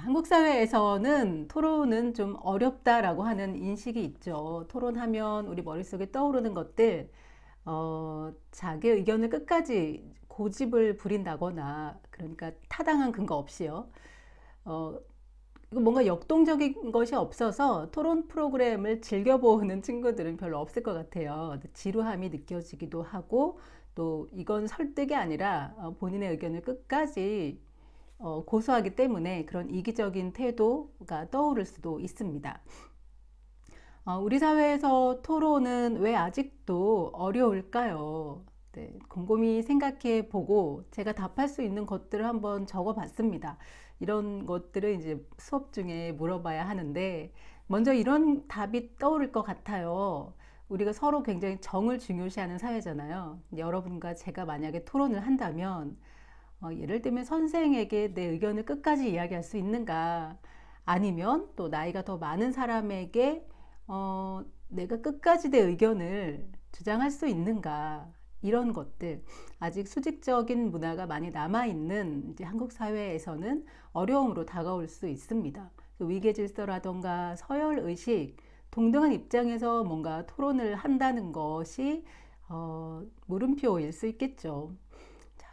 한국 사회에서는 토론은 좀 어렵다라고 하는 인식이 있죠. 토론하면 우리 머릿속에 떠오르는 것들, 자기 의견을 끝까지 고집을 부린다거나, 그러니까 타당한 근거 없이요. 어, 이거 뭔가 역동적인 것이 없어서 토론 프로그램을 즐겨보는 친구들은 별로 없을 것 같아요. 지루함이 느껴지기도 하고, 또 이건 설득이 아니라 본인의 의견을 끝까지 고수하기 때문에 그런 이기적인 태도가 떠오를 수도 있습니다. 우리 사회에서 토론은 왜 아직도 어려울까요? 네, 곰곰이 생각해 보고 제가 답할 수 있는 것들을 한번 적어 봤습니다. 이런 것들을 이제 수업 중에 물어봐야 하는데, 먼저 이런 답이 떠오를 것 같아요. 우리가 서로 굉장히 정을 중요시하는 사회잖아요. 여러분과 제가 만약에 토론을 한다면, 예를 들면 선생에게 내 의견을 끝까지 이야기할 수 있는가? 아니면 또 나이가 더 많은 사람에게 내가 끝까지 내 의견을 주장할 수 있는가? 이런 것들, 아직 수직적인 문화가 많이 남아있는 이제 한국 사회에서는 어려움으로 다가올 수 있습니다. 위계 질서라던가 서열 의식, 동등한 입장에서 뭔가 토론을 한다는 것이 물음표일 수 있겠죠.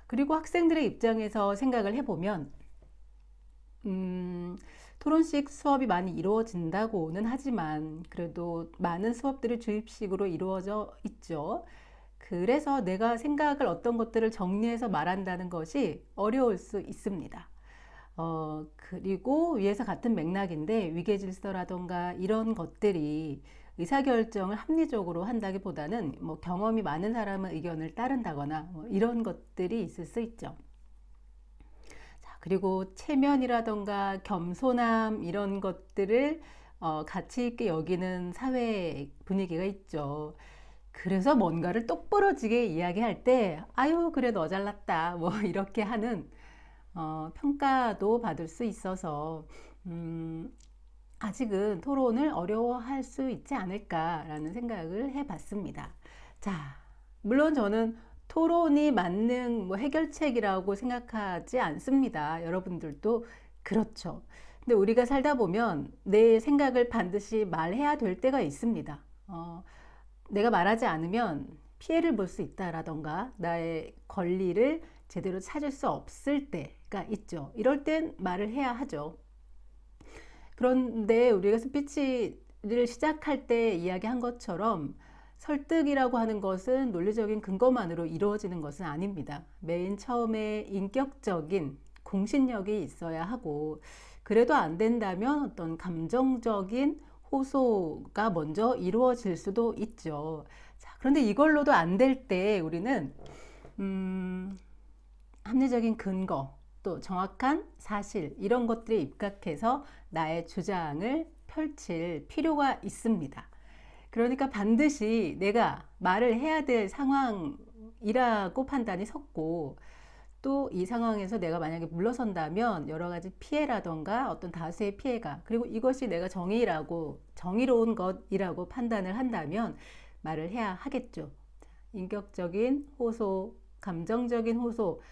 그리고 학생들의 입장에서 생각을 해보면, 토론식 수업이 많이 이루어진다고는 하지만, 그래도 많은 수업들이 주입식으로 이루어져 있죠. 그래서 내가 생각을 어떤 것들을 정리해서 말한다는 것이 어려울 수 있습니다. 그리고 위에서 같은 맥락인데, 위계 질서라던가 이런 것들이 의사결정을 합리적으로 한다기보다는 뭐 경험이 많은 사람의 의견을 따른다거나 뭐 이런 것들이 있을 수 있죠. 자, 그리고 체면이라던가 겸손함 이런 것들을 가치 있게 여기는 사회 분위기가 있죠. 그래서 뭔가를 똑부러지게 이야기할 때, 아유, 그래, 너 잘났다. 뭐, 이렇게 하는, 평가도 받을 수 있어서, 아직은 토론을 어려워할 수 있지 않을까라는 생각을 해봤습니다. 자, 물론 저는 토론이 맞는 뭐 해결책이라고 생각하지 않습니다. 여러분들도 그렇죠. 근데 우리가 살다 보면 내 생각을 반드시 말해야 될 때가 있습니다. 내가 말하지 않으면 피해를 볼 수 있다라던가 나의 권리를 제대로 찾을 수 없을 때가 있죠. 이럴 땐 말을 해야 하죠. 그런데 우리가 스피치를 시작할 때 이야기한 것처럼 설득이라고 하는 것은 논리적인 근거만으로 이루어지는 것은 아닙니다. 맨 처음에 인격적인 공신력이 있어야 하고, 그래도 안 된다면 어떤 감정적인 호소가 먼저 이루어질 수도 있죠. 자, 그런데 이걸로도 안 될 때 우리는 합리적인 근거, 또 정확한 사실 이런 것들에 입각해서 나의 주장을 펼칠 필요가 있습니다. 그러니까 반드시 내가 말을 해야 될 상황이라고 판단이 섰고, 또 이 상황에서 내가 만약에 물러선다면 여러 가지 피해라던가 어떤 다수의 피해가, 그리고 이것이 내가 정의로운 것이라고 판단을 한다면 말을 해야 하겠죠. 인격적인 호소, 감정적인 호소,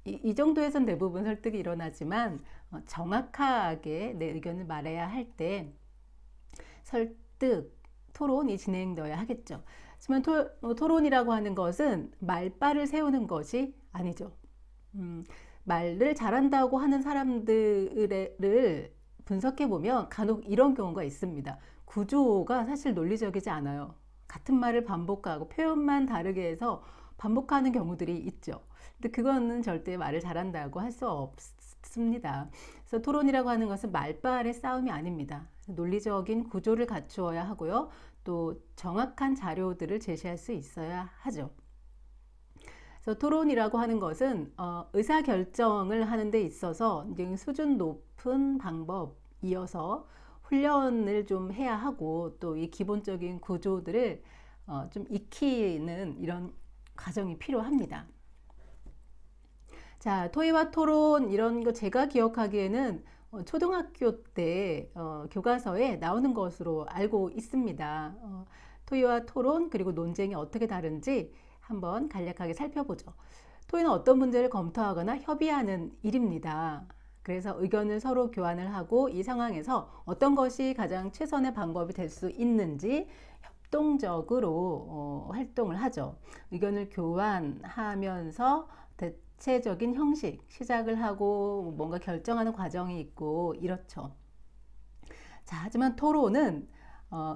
이 정도에선 대부분 설득이 일어나지만, 정확하게 내 의견을 말해야 할 때 설득, 토론이 진행되어야 하겠죠. 하지만 토론이라고 하는 것은 말빨을 세우는 것이 아니죠. 말을 잘한다고 하는 사람들을 분석해 보면 간혹 이런 경우가 있습니다. 구조가 사실 논리적이지 않아요. 같은 말을 반복하고 표현만 다르게 해서 반복하는 경우들이 있죠. 근데 그거는 절대 말을 잘한다고 할 수 없습니다. 그래서 토론이라고 하는 것은 말빨의 싸움이 아닙니다. 논리적인 구조를 갖추어야 하고요. 또 정확한 자료들을 제시할 수 있어야 하죠. 그래서 토론이라고 하는 것은 의사결정을 하는 데 있어서 굉장히 수준 높은 방법이어서 훈련을 좀 해야 하고, 또 이 기본적인 구조들을 좀 익히는 이런 과정이 필요합니다. 자, 토의와 토론 이런 거 제가 기억하기에는 초등학교 때 교과서에 나오는 것으로 알고 있습니다. 토의와 토론 그리고 논쟁이 어떻게 다른지 한번 간략하게 살펴보죠. 토의는 어떤 문제를 검토하거나 협의하는 일입니다. 그래서 의견을 서로 교환을 하고 이 상황에서 어떤 것이 가장 최선의 방법이 될 수 있는지 협동적으로 활동을 하죠. 의견을 교환하면서 대체적인 형식, 시작을 하고 뭔가 결정하는 과정이 있고 이렇죠. 자, 하지만 토론은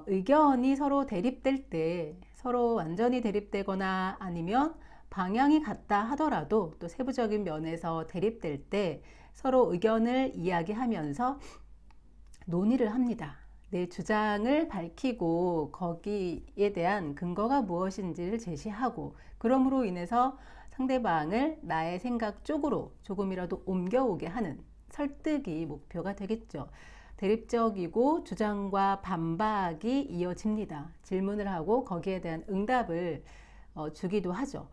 의견이 서로 대립될 때, 서로 완전히 대립되거나 아니면 방향이 같다 하더라도 또 세부적인 면에서 대립될 때 서로 의견을 이야기하면서 논의를 합니다. 내 주장을 밝히고 거기에 대한 근거가 무엇인지를 제시하고, 그러므로 인해서 상대방을 나의 생각 쪽으로 조금이라도 옮겨오게 하는 설득이 목표가 되겠죠. 대립적이고 주장과 반박이 이어집니다. 질문을 하고 거기에 대한 응답을 주기도 하죠.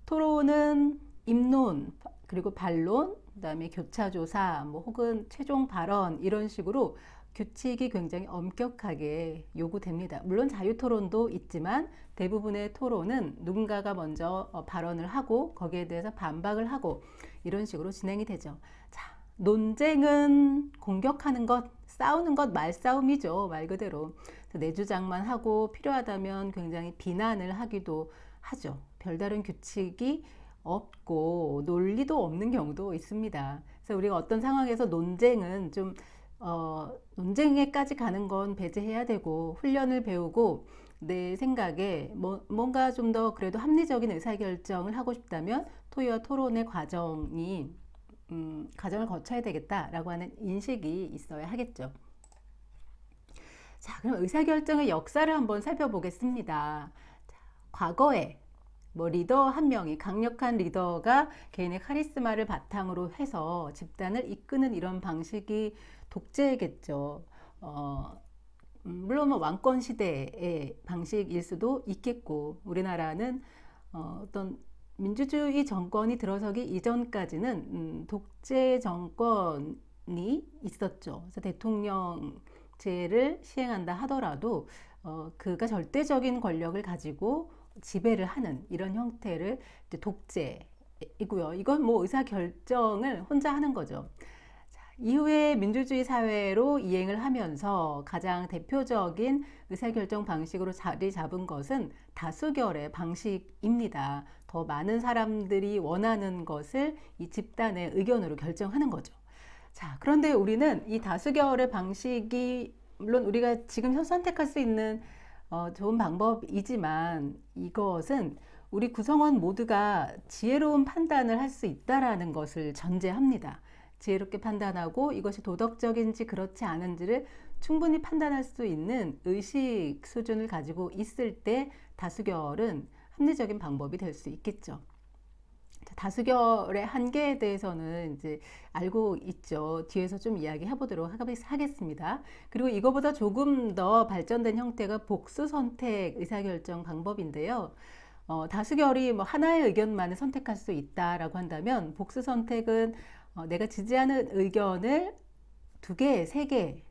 토론은 입론, 그리고 반론, 그다음에 교차조사, 뭐 혹은 최종 발언 이런 식으로 규칙이 굉장히 엄격하게 요구됩니다. 물론 자유토론도 있지만 대부분의 토론은 누군가가 먼저 발언을 하고 거기에 대해서 반박을 하고 이런 식으로 진행이 되죠. 자, 논쟁은 공격하는 것, 싸우는 것, 말싸움이죠. 말 그대로. 내 주장만 하고 필요하다면 굉장히 비난을 하기도 하죠. 별다른 규칙이 없고 논리도 없는 경우도 있습니다. 그래서 우리가 어떤 상황에서 논쟁은 좀 논쟁에까지 가는 건 배제해야 되고 훈련을 배우고 내 생각에 뭔가 좀 더 그래도 합리적인 의사결정을 하고 싶다면 토의와 토론의 과정을 거쳐야 되겠다라고 하는 인식이 있어야 하겠죠. 자, 그럼 의사결정의 역사를 한번 살펴보겠습니다. 자, 과거에 리더 한 명이, 강력한 리더가 개인의 카리스마를 바탕으로 해서 집단을 이끄는 이런 방식이 독재겠죠. 물론 왕권 시대의 방식일 수도 있겠고, 우리나라는 어떤 민주주의 정권이 들어서기 이전까지는 독재 정권이 있었죠. 그래서 대통령제를 시행한다 하더라도 그가 절대적인 권력을 가지고 지배를 하는 이런 형태를 독재이고요. 이건 뭐 의사결정을 혼자 하는 거죠. 자, 이후에 민주주의 사회로 이행을 하면서 가장 대표적인 의사결정 방식으로 자리 잡은 것은 다수결의 방식입니다. 더 많은 사람들이 원하는 것을 이 집단의 의견으로 결정하는 거죠. 자, 그런데 우리는 이 다수결의 방식이 물론 우리가 지금 선택할 수 있는 좋은 방법이지만 이것은 우리 구성원 모두가 지혜로운 판단을 할 수 있다라는 것을 전제합니다. 지혜롭게 판단하고 이것이 도덕적인지 그렇지 않은지를 충분히 판단할 수 있는 의식 수준을 가지고 있을 때 다수결은 합리적인 방법이 될 수 있겠죠. 다수결의 한계에 대해서는 이제 알고 있죠. 뒤에서 좀 이야기해 보도록 하겠습니다. 그리고 이거보다 조금 더 발전된 형태가 복수 선택 의사결정 방법인데요. 다수결이 하나의 의견만을 선택할 수 있다라고 한다면 복수 선택은 내가 지지하는 의견을 2개,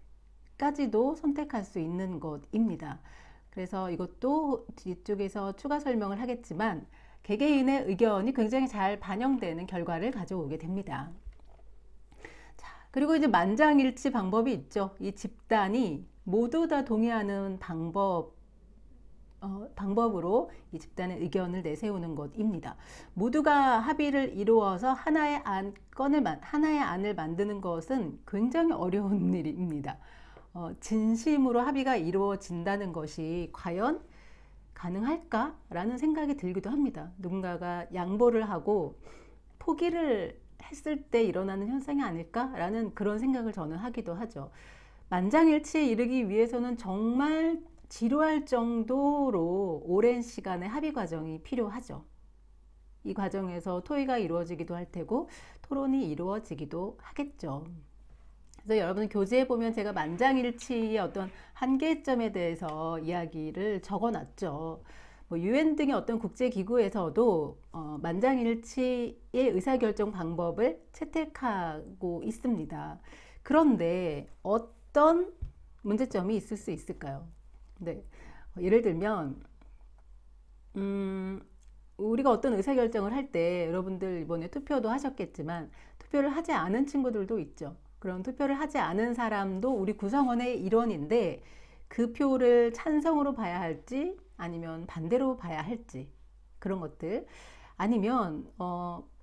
3개까지도 선택할 수 있는 것입니다. 그래서 이것도 뒤쪽에서 추가 설명을 하겠지만 개개인의 의견이 굉장히 잘 반영되는 결과를 가져오게 됩니다. 자, 그리고 이제 만장일치 방법이 있죠. 이 집단이 모두 다 동의하는 방법으로 이 집단의 의견을 내세우는 것입니다. 모두가 합의를 이루어서 하나의 안을 만드는 것은 굉장히 어려운 일입니다. 진심으로 합의가 이루어진다는 것이 과연 가능할까라는 생각이 들기도 합니다. 누군가가 양보를 하고 포기를 했을 때 일어나는 현상이 아닐까라는 그런 생각을 저는 하기도 하죠. 만장일치에 이르기 위해서는 정말 지루할 정도로 오랜 시간의 합의 과정이 필요하죠. 이 과정에서 토의가 이루어지기도 할 테고 토론이 이루어지기도 하겠죠. 그래서 여러분 교재에 보면 제가 만장일치의 어떤 한계점에 대해서 이야기를 적어놨죠. UN 등의 어떤 국제기구에서도 만장일치의 의사결정 방법을 채택하고 있습니다. 그런데 어떤 문제점이 있을 수 있을까요? 네, 예를 들면 우리가 어떤 의사결정을 할 때 여러분들 이번에 투표도 하셨겠지만 투표를 하지 않은 친구들도 있죠. 그런 투표를 하지 않은 사람도 우리 구성원의 일원인데 그 표를 찬성으로 봐야 할지 아니면 반대로 봐야 할지 그런 것들 아니면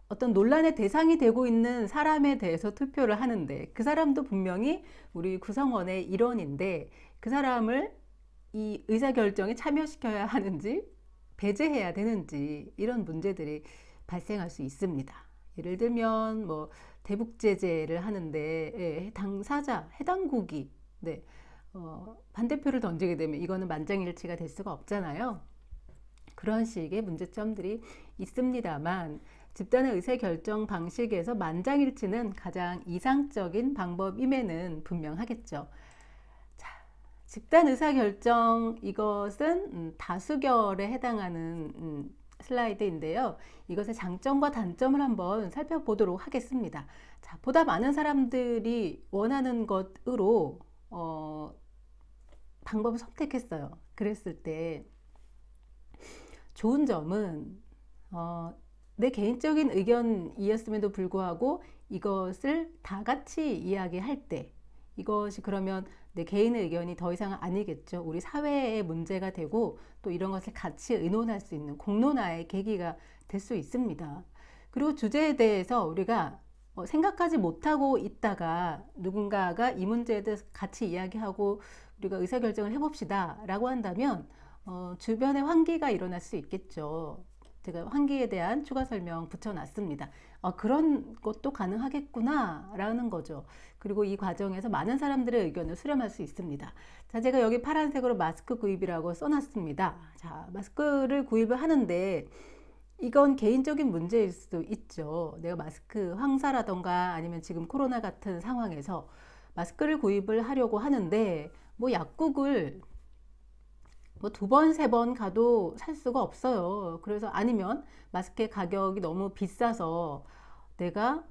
어떤 논란의 대상이 되고 있는 사람에 대해서 투표를 하는데 그 사람도 분명히 우리 구성원의 일원인데 그 사람을 이 의사결정에 참여시켜야 하는지 배제해야 되는지 이런 문제들이 발생할 수 있습니다. 예를 들면 뭐 대북제재를 하는데 당사자, 해당국이 네, 반대표를 던지게 되면 이거는 만장일치가 될 수가 없잖아요. 그런 식의 문제점들이 있습니다만 집단의 의사결정 방식에서 만장일치는 가장 이상적인 방법임에는 분명하겠죠. 자, 집단 의사결정 이것은 다수결에 해당하는 슬라이드인데요. 이것의 장점과 단점을 한번 살펴보도록 하겠습니다. 자, 보다 많은 사람들이 원하는 것으로 방법을 선택했어요. 그랬을 때 좋은 점은 내 개인적인 의견이었음에도 불구하고 이것을 다 같이 이야기할 때 이것이 그러면 내 개인의 의견이 더 이상은 아니겠죠. 우리 사회의 문제가 되고 또 이런 것을 같이 의논할 수 있는 공론화의 계기가 될 수 있습니다. 그리고 주제에 대해서 우리가 생각하지 못하고 있다가 누군가가 이 문제에 대해서 같이 이야기하고 우리가 의사결정을 해봅시다 라고 한다면 주변에 환기가 일어날 수 있겠죠. 제가 환기에 대한 추가 설명 붙여놨습니다. 그런 것도 가능하겠구나 라는 거죠. 그리고 이 과정에서 많은 사람들의 의견을 수렴할 수 있습니다. 자, 제가 여기 파란색으로 마스크 구입이라고 써놨습니다. 자, 마스크를 구입을 하는데 이건 개인적인 문제일 수도 있죠. 내가 마스크 황사라던가 아니면 지금 코로나 같은 상황에서 마스크를 구입을 하려고 하는데 뭐 약국을 뭐 2번, 3번 가도 살 수가 없어요. 그래서 아니면 마스크의 가격이 너무 비싸서 내가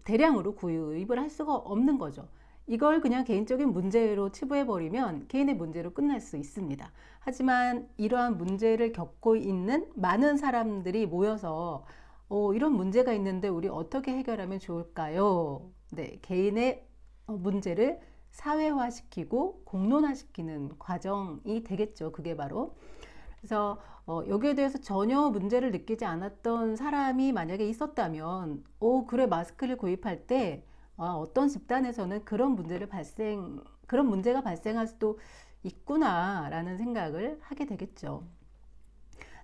대량으로 구입을 할 수가 없는 거죠. 이걸 그냥 개인적인 문제로 치부해버리면 개인의 문제로 끝날 수 있습니다. 하지만 이러한 문제를 겪고 있는 많은 사람들이 모여서 이런 문제가 있는데 우리 어떻게 해결하면 좋을까요? 네, 개인의 문제를 사회화시키고 공론화시키는 과정이 되겠죠. 그게 바로. 그래서 여기에 대해서 전혀 문제를 느끼지 않았던 사람이 만약에 있었다면 그래 마스크를 구입할 때 어떤 집단에서는 그런 문제가 발생할 수도 있구나 라는 생각을 하게 되겠죠.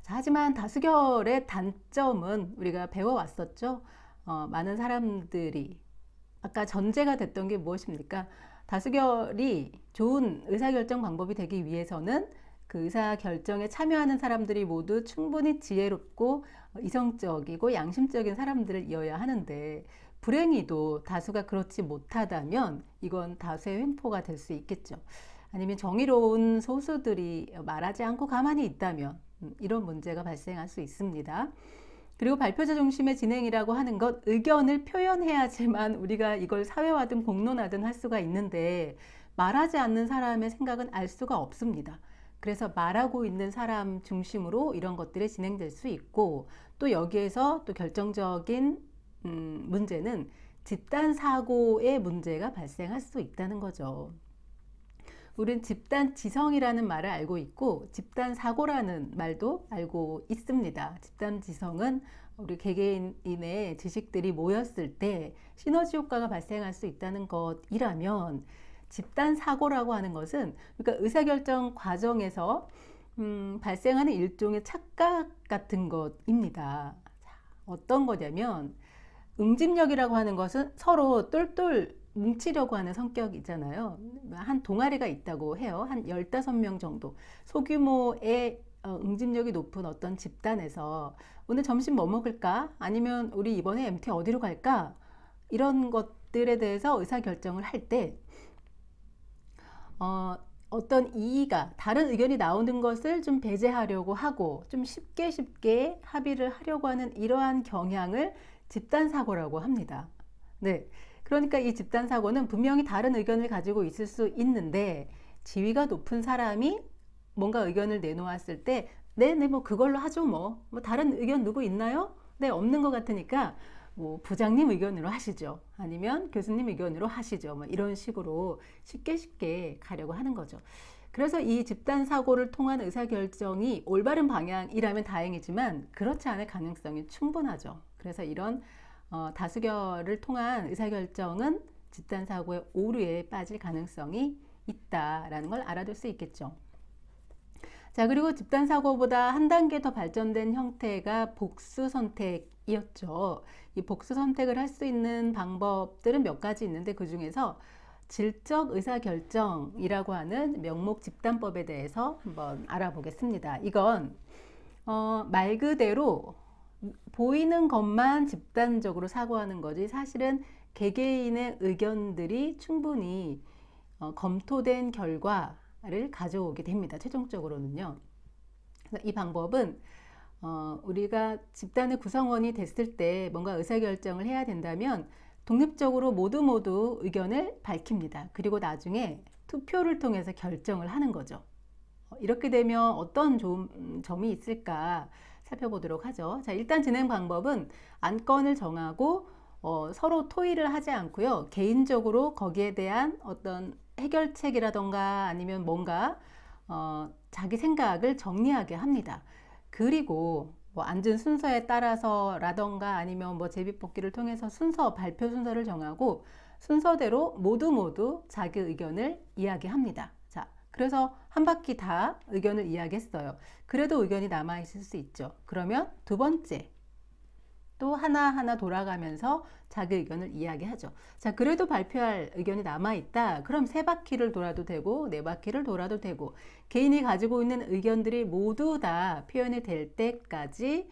자, 하지만 다수결의 단점은 우리가 배워왔었죠. 많은 사람들이 아까 전제가 됐던 게 무엇입니까? 다수결이 좋은 의사결정 방법이 되기 위해서는 그 의사결정에 참여하는 사람들이 모두 충분히 지혜롭고 이성적이고 양심적인 사람들이어야 하는데 불행히도 다수가 그렇지 못하다면 이건 다수의 횡포가 될 수 있겠죠. 아니면 정의로운 소수들이 말하지 않고 가만히 있다면 이런 문제가 발생할 수 있습니다. 그리고 발표자 중심의 진행이라고 하는 것, 의견을 표현해야지만 우리가 이걸 사회화든 공론화든 할 수가 있는데 말하지 않는 사람의 생각은 알 수가 없습니다. 그래서 말하고 있는 사람 중심으로 이런 것들이 진행될 수 있고 또 여기에서 또 결정적인 문제는 집단 사고의 문제가 발생할 수 있다는 거죠. 우린 집단 지성이라는 말을 알고 있고 집단 사고라는 말도 알고 있습니다. 집단 지성은 우리 개개인의 지식들이 모였을 때 시너지 효과가 발생할 수 있다는 것이라면 집단 사고라고 하는 것은 그러니까 의사결정 과정에서 발생하는 일종의 착각 같은 것입니다. 어떤 거냐면 응집력이라고 하는 것은 서로 똘똘 뭉치려고 하는 성격이잖아요. 한 동아리가 있다고 해요. 한 15명 정도. 소규모의 응집력이 높은 어떤 집단에서 오늘 점심 뭐 먹을까? 아니면 우리 이번에 MT 어디로 갈까? 이런 것들에 대해서 의사결정을 할 때 어떤 이의가 다른 의견이 나오는 것을 좀 배제하려고 하고 좀 쉽게 합의를 하려고 하는 이러한 경향을 집단사고라고 합니다. 네. 그러니까 이 집단사고는 분명히 다른 의견을 가지고 있을 수 있는데 지위가 높은 사람이 뭔가 의견을 내놓았을 때 네, 네, 뭐 그걸로 하죠 뭐. 뭐 다른 의견 누구 있나요? 네, 없는 것 같으니까 뭐 부장님 의견으로 하시죠. 아니면 교수님 의견으로 하시죠. 뭐 이런 식으로 쉽게 쉽게 가려고 하는 거죠. 그래서 이 집단 사고를 통한 의사결정이 올바른 방향이라면 다행이지만 그렇지 않을 가능성이 충분하죠. 그래서 이런 다수결을 통한 의사결정은 집단 사고의 오류에 빠질 가능성이 있다라는 걸 알아둘 수 있겠죠. 자, 그리고 집단 사고보다 한 단계 더 발전된 형태가 복수 선택이었죠. 이 복수 선택을 할 수 있는 방법들은 몇 가지 있는데 그 중에서 질적 의사결정이라고 하는 명목 집단법에 대해서 한번 알아보겠습니다. 이건 말 그대로 보이는 것만 집단적으로 사고하는 거지 사실은 개개인의 의견들이 충분히 검토된 결과를 가져오게 됩니다. 최종적으로는요. 이 방법은 우리가 집단의 구성원이 됐을 때 뭔가 의사결정을 해야 된다면 독립적으로 모두 의견을 밝힙니다. 그리고 나중에 투표를 통해서 결정을 하는 거죠. 이렇게 되면 어떤 좋은 점이 있을까 살펴보도록 하죠. 자, 일단 진행 방법은 안건을 정하고 서로 토의를 하지 않고요. 개인적으로 거기에 대한 어떤 해결책이라던가 아니면 뭔가 자기 생각을 정리하게 합니다. 그리고 뭐 앉은 순서에 따라서라던가 아니면 뭐 제비뽑기를 통해서 발표 순서를 정하고 순서대로 모두 자기 의견을 이야기합니다. 자, 그래서 한 바퀴 다 의견을 이야기했어요. 그래도 의견이 남아있을 수 있죠. 그러면 두 번째 또 하나하나 돌아가면서 자기 의견을 이야기하죠. 자, 그래도 발표할 의견이 남아있다. 그럼 세 바퀴를 돌아도 되고 네 바퀴를 돌아도 되고 개인이 가지고 있는 의견들이 모두 다 표현이 될 때까지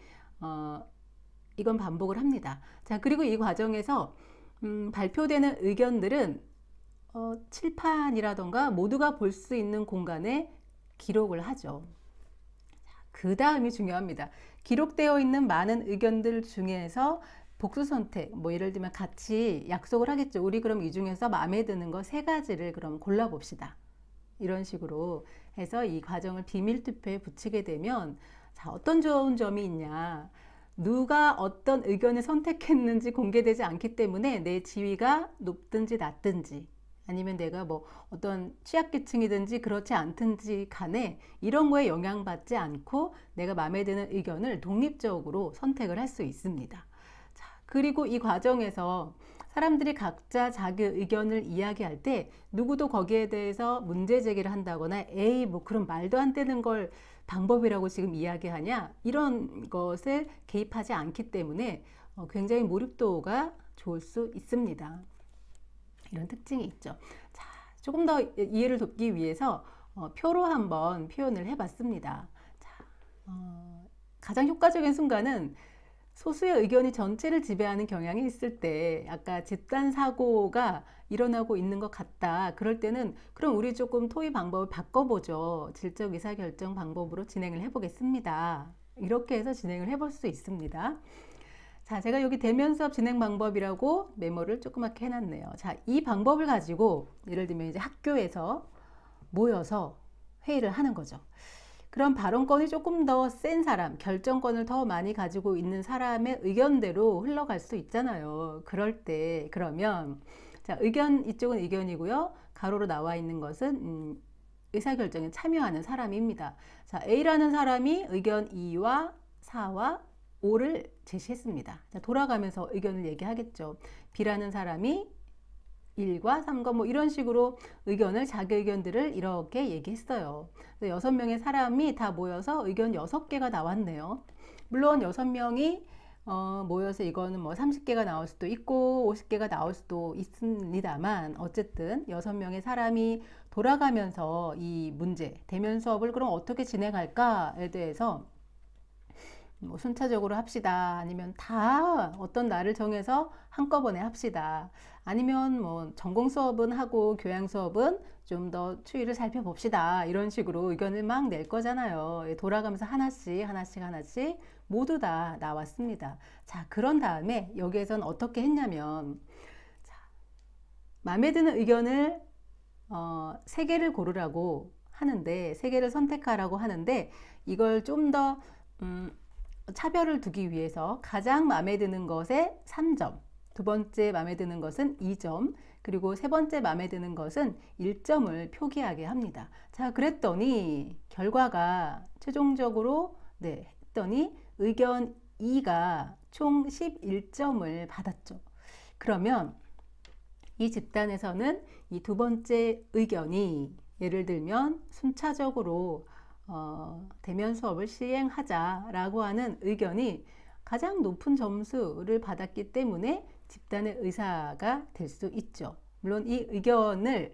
이건 반복을 합니다. 자, 그리고 이 과정에서 발표되는 의견들은 칠판이라던가 모두가 볼 수 있는 공간에 기록을 하죠. 그 다음이 중요합니다. 기록되어 있는 많은 의견들 중에서 복수 선택, 뭐 예를 들면 같이 약속을 하겠죠. 우리 그럼 이 중에서 마음에 드는 거 세 가지를 그럼 골라봅시다. 이런 식으로 해서 이 과정을 비밀 투표에 붙이게 되면 자, 어떤 좋은 점이 있냐. 누가 어떤 의견을 선택했는지 공개되지 않기 때문에 내 지위가 높든지 낮든지 아니면 내가 뭐 어떤 취약계층이든지 그렇지 않든지 간에 이런 거에 영향받지 않고 내가 마음에 드는 의견을 독립적으로 선택을 할 수 있습니다. 자, 그리고 이 과정에서 사람들이 각자 자기 의견을 이야기할 때 누구도 거기에 대해서 문제 제기를 한다거나 에이 뭐 그런 말도 안 되는 걸 방법이라고 지금 이야기하냐 이런 것을 개입하지 않기 때문에 굉장히 몰입도가 좋을 수 있습니다. 이런 특징이 있죠. 자, 조금 더 이해를 돕기 위해서 표로 한번 표현을 해봤습니다. 자, 가장 효과적인 순간은 소수의 의견이 전체를 지배하는 경향이 있을 때 아까 집단 사고가 일어나고 있는 것 같다. 그럴 때는 그럼 우리 조금 토의 방법을 바꿔보죠. 질적 의사결정 방법으로 진행을 해보겠습니다. 이렇게 해서 진행을 해볼 수 있습니다. 자, 제가 여기 대면 수업 진행 방법이라고 메모를 조그맣게 해놨네요. 자, 이 방법을 가지고 예를 들면 이제 학교에서 모여서 회의를 하는 거죠. 그럼 발언권이 조금 더 센 사람, 결정권을 더 많이 가지고 있는 사람의 의견대로 흘러갈 수 있잖아요. 그럴 때 그러면 자, 이쪽은 의견이고요. 가로로 나와 있는 것은 의사결정에 참여하는 사람입니다. 자, A라는 사람이 의견 2와 4와 5를 제시했습니다. 자, 돌아가면서 의견을 얘기하겠죠. B라는 사람이 1과 3과 뭐 이런 식으로 자기 의견들을 이렇게 얘기했어요. 6명의 사람이 다 모여서 의견 6개가 나왔네요. 물론 6명이 모여서 이거는 뭐 30개가 나올 수도 있고 50개가 나올 수도 있습니다만 어쨌든 6명의 사람이 돌아가면서 이 문제, 대면 수업을 그럼 어떻게 진행할까에 대해서 뭐 순차적으로 합시다. 아니면 다 어떤 날을 정해서 한꺼번에 합시다. 아니면 뭐 전공 수업은 하고 교양 수업은 좀 더 추이를 살펴봅시다. 이런 식으로 의견을 막 낼 거잖아요. 돌아가면서 하나씩 모두 다 나왔습니다. 자, 그런 다음에 여기에선 어떻게 했냐면 자, 마음에 드는 의견을 3개를 고르라고 하는데, 세 개를 선택하라고 하는데, 이걸 좀 더 차별을 두기 위해서 가장 마음에 드는 것에 3점, 두 번째 마음에 드는 것은 2점, 그리고 세 번째 마음에 드는 것은 1점을 표기하게 합니다. 자, 그랬더니 결과가 최종적으로 했더니 의견 2가 총 11점을 받았죠. 그러면 이 집단에서는 이 두 번째 의견이, 예를 들면 순차적으로 대면 수업을 시행하자라고 하는 의견이 가장 높은 점수를 받았기 때문에 집단의 의사가 될 수 있죠. 물론 이 의견을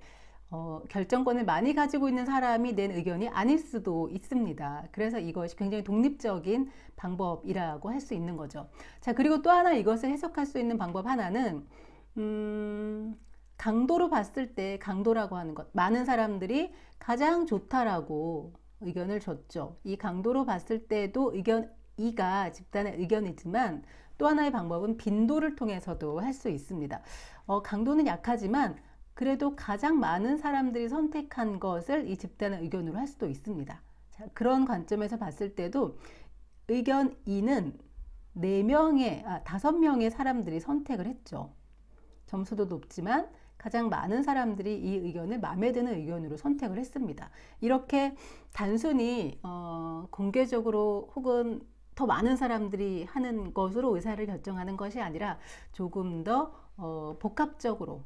결정권을 많이 가지고 있는 사람이 낸 의견이 아닐 수도 있습니다. 그래서 이것이 굉장히 독립적인 방법이라고 할 수 있는 거죠. 자, 그리고 또 하나 이것을 해석할 수 있는 방법 하나는 강도로 봤을 때, 강도라고 하는 것, 많은 사람들이 가장 좋다라고 의견을 줬죠. 이 강도로 봤을 때도 의견 2가 집단의 의견이지만, 또 하나의 방법은 빈도를 통해서도 할 수 있습니다. 강도는 약하지만 그래도 가장 많은 사람들이 선택한 것을 이 집단의 의견으로 할 수도 있습니다. 자, 그런 관점에서 봤을 때도 의견 2는 5명의 사람들이 선택을 했죠. 점수도 높지만 가장 많은 사람들이 이 의견을 마음에 드는 의견으로 선택을 했습니다. 이렇게 단순히 공개적으로 혹은 더 많은 사람들이 하는 것으로 의사를 결정하는 것이 아니라 조금 더 복합적으로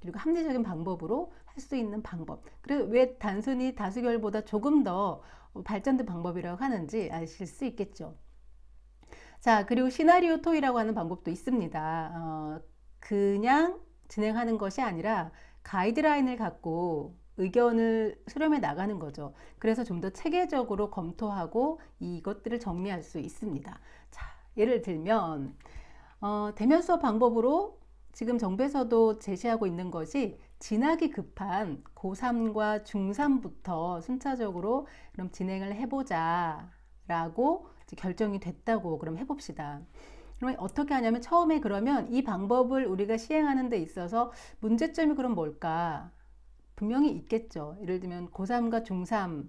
그리고 합리적인 방법으로 할 수 있는 방법. 그래서 왜 단순히 다수결보다 조금 더 발전된 방법이라고 하는지 아실 수 있겠죠. 자, 그리고 시나리오 토의라고 하는 방법도 있습니다. 그냥 진행하는 것이 아니라 가이드라인을 갖고 의견을 수렴해 나가는 거죠. 그래서 좀 더 체계적으로 검토하고 이것들을 정리할 수 있습니다. 자, 예를 들면 대면 수업 방법으로 지금 정부에서도 제시하고 있는 것이 진학이 급한 고3과 중3부터 순차적으로 그럼 진행을 해보자 라고 결정이 됐다고 그럼 해봅시다. 그러면 어떻게 하냐면 처음에 그러면 이 방법을 우리가 시행하는 데 있어서 문제점이 그럼 뭘까? 분명히 있겠죠. 예를 들면 고3과 중3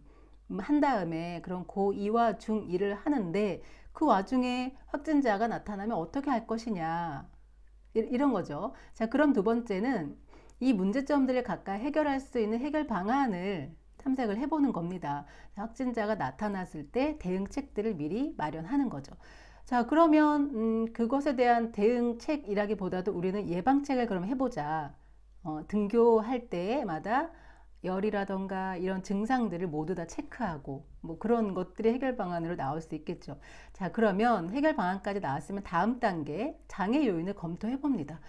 한 다음에 그런 고2와 중2를 하는데 그 와중에 확진자가 나타나면 어떻게 할 것이냐. 이런 거죠. 자, 그럼 두 번째는 이 문제점들을 각각 해결할 수 있는 해결 방안을 탐색을 해보는 겁니다. 확진자가 나타났을 때 대응책들을 미리 마련하는 거죠. 자, 그러면 그것에 대한 대응책이라기보다도 우리는 예방책을 그럼 해보자. 등교할 때마다 열이라던가 이런 증상들을 모두 다 체크하고 뭐 그런 것들이 해결 방안으로 나올 수 있겠죠. 자, 그러면 해결 방안까지 나왔으면 다음 단계 장애 요인을 검토해 봅니다.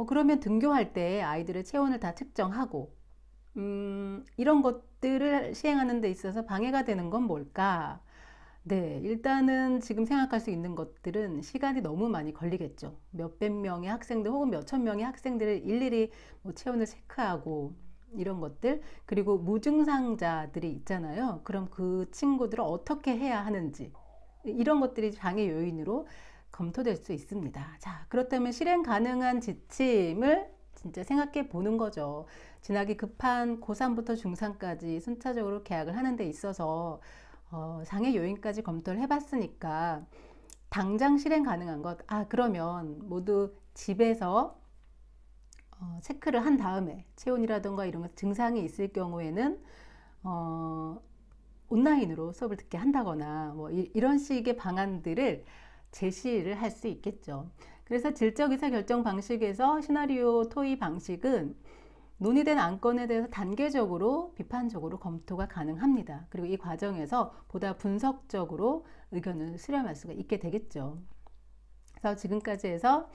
그러면 등교할 때 아이들의 체온을 다 측정하고 이런 것들을 시행하는 데 있어서 방해가 되는 건 뭘까? 네, 일단은 지금 생각할 수 있는 것들은 시간이 너무 많이 걸리겠죠. 몇백 명의 학생들 혹은 몇천 명의 학생들을 일일이 뭐 체온을 체크하고 이런 것들, 그리고 무증상자들이 있잖아요. 그럼 그 친구들을 어떻게 해야 하는지 이런 것들이 장애 요인으로 검토될 수 있습니다. 자, 그렇다면 실행 가능한 지침을 진짜 생각해 보는 거죠. 진학이 급한 고3부터 중3까지 순차적으로 개학을 하는 데 있어서 장애 요인까지 검토를 해봤으니까 당장 실행 가능한 것, 그러면 모두 집에서 체크를 한 다음에 체온이라던가 이런 증상이 있을 경우에는 온라인으로 수업을 듣게 한다거나 뭐 이런 식의 방안들을 제시를 할 수 있겠죠. 그래서 질적 의사결정 방식에서 시나리오 토의 방식은 논의된 안건에 대해서 단계적으로 비판적으로 검토가 가능합니다. 그리고 이 과정에서 보다 분석적으로 의견을 수렴할 수가 있게 되겠죠. 그래서 지금까지 해서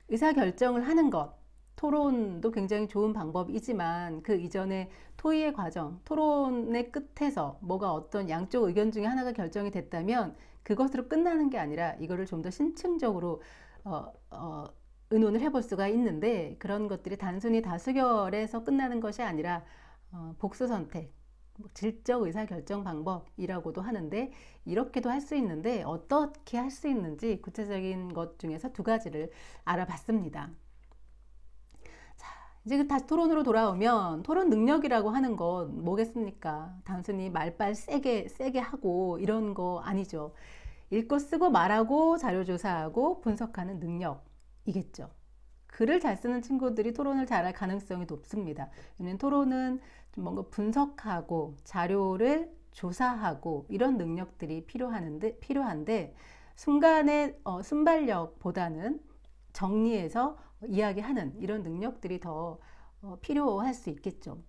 의사결정을 하는 것, 토론도 굉장히 좋은 방법이지만 그 이전에 토의의 과정, 토론의 끝에서 뭐가 어떤 양쪽 의견 중에 하나가 결정이 됐다면 그것으로 끝나는 게 아니라 이거를 좀 더 심층적으로 의논을 해볼 수가 있는데 그런 것들이 단순히 다수결에서 끝나는 것이 아니라 복수 선택, 질적 의사결정 방법이라고도 하는데 이렇게도 할 수 있는데 어떻게 할 수 있는지 구체적인 것 중에서 두 가지를 알아봤습니다. 자, 이제 다시 토론으로 돌아오면 토론 능력이라고 하는 건 뭐겠습니까? 단순히 말빨 세게 하고 이런 거 아니죠. 읽고 쓰고 말하고 자료 조사하고 분석하는 능력이겠죠. 글을 잘 쓰는 친구들이 토론을 잘할 가능성이 높습니다. 왜냐면 토론은 좀 뭔가 분석하고 자료를 조사하고 이런 능력들이 필요한데 순간의 순발력보다는 정리해서 이야기하는 이런 능력들이 더 필요할 수 있겠죠.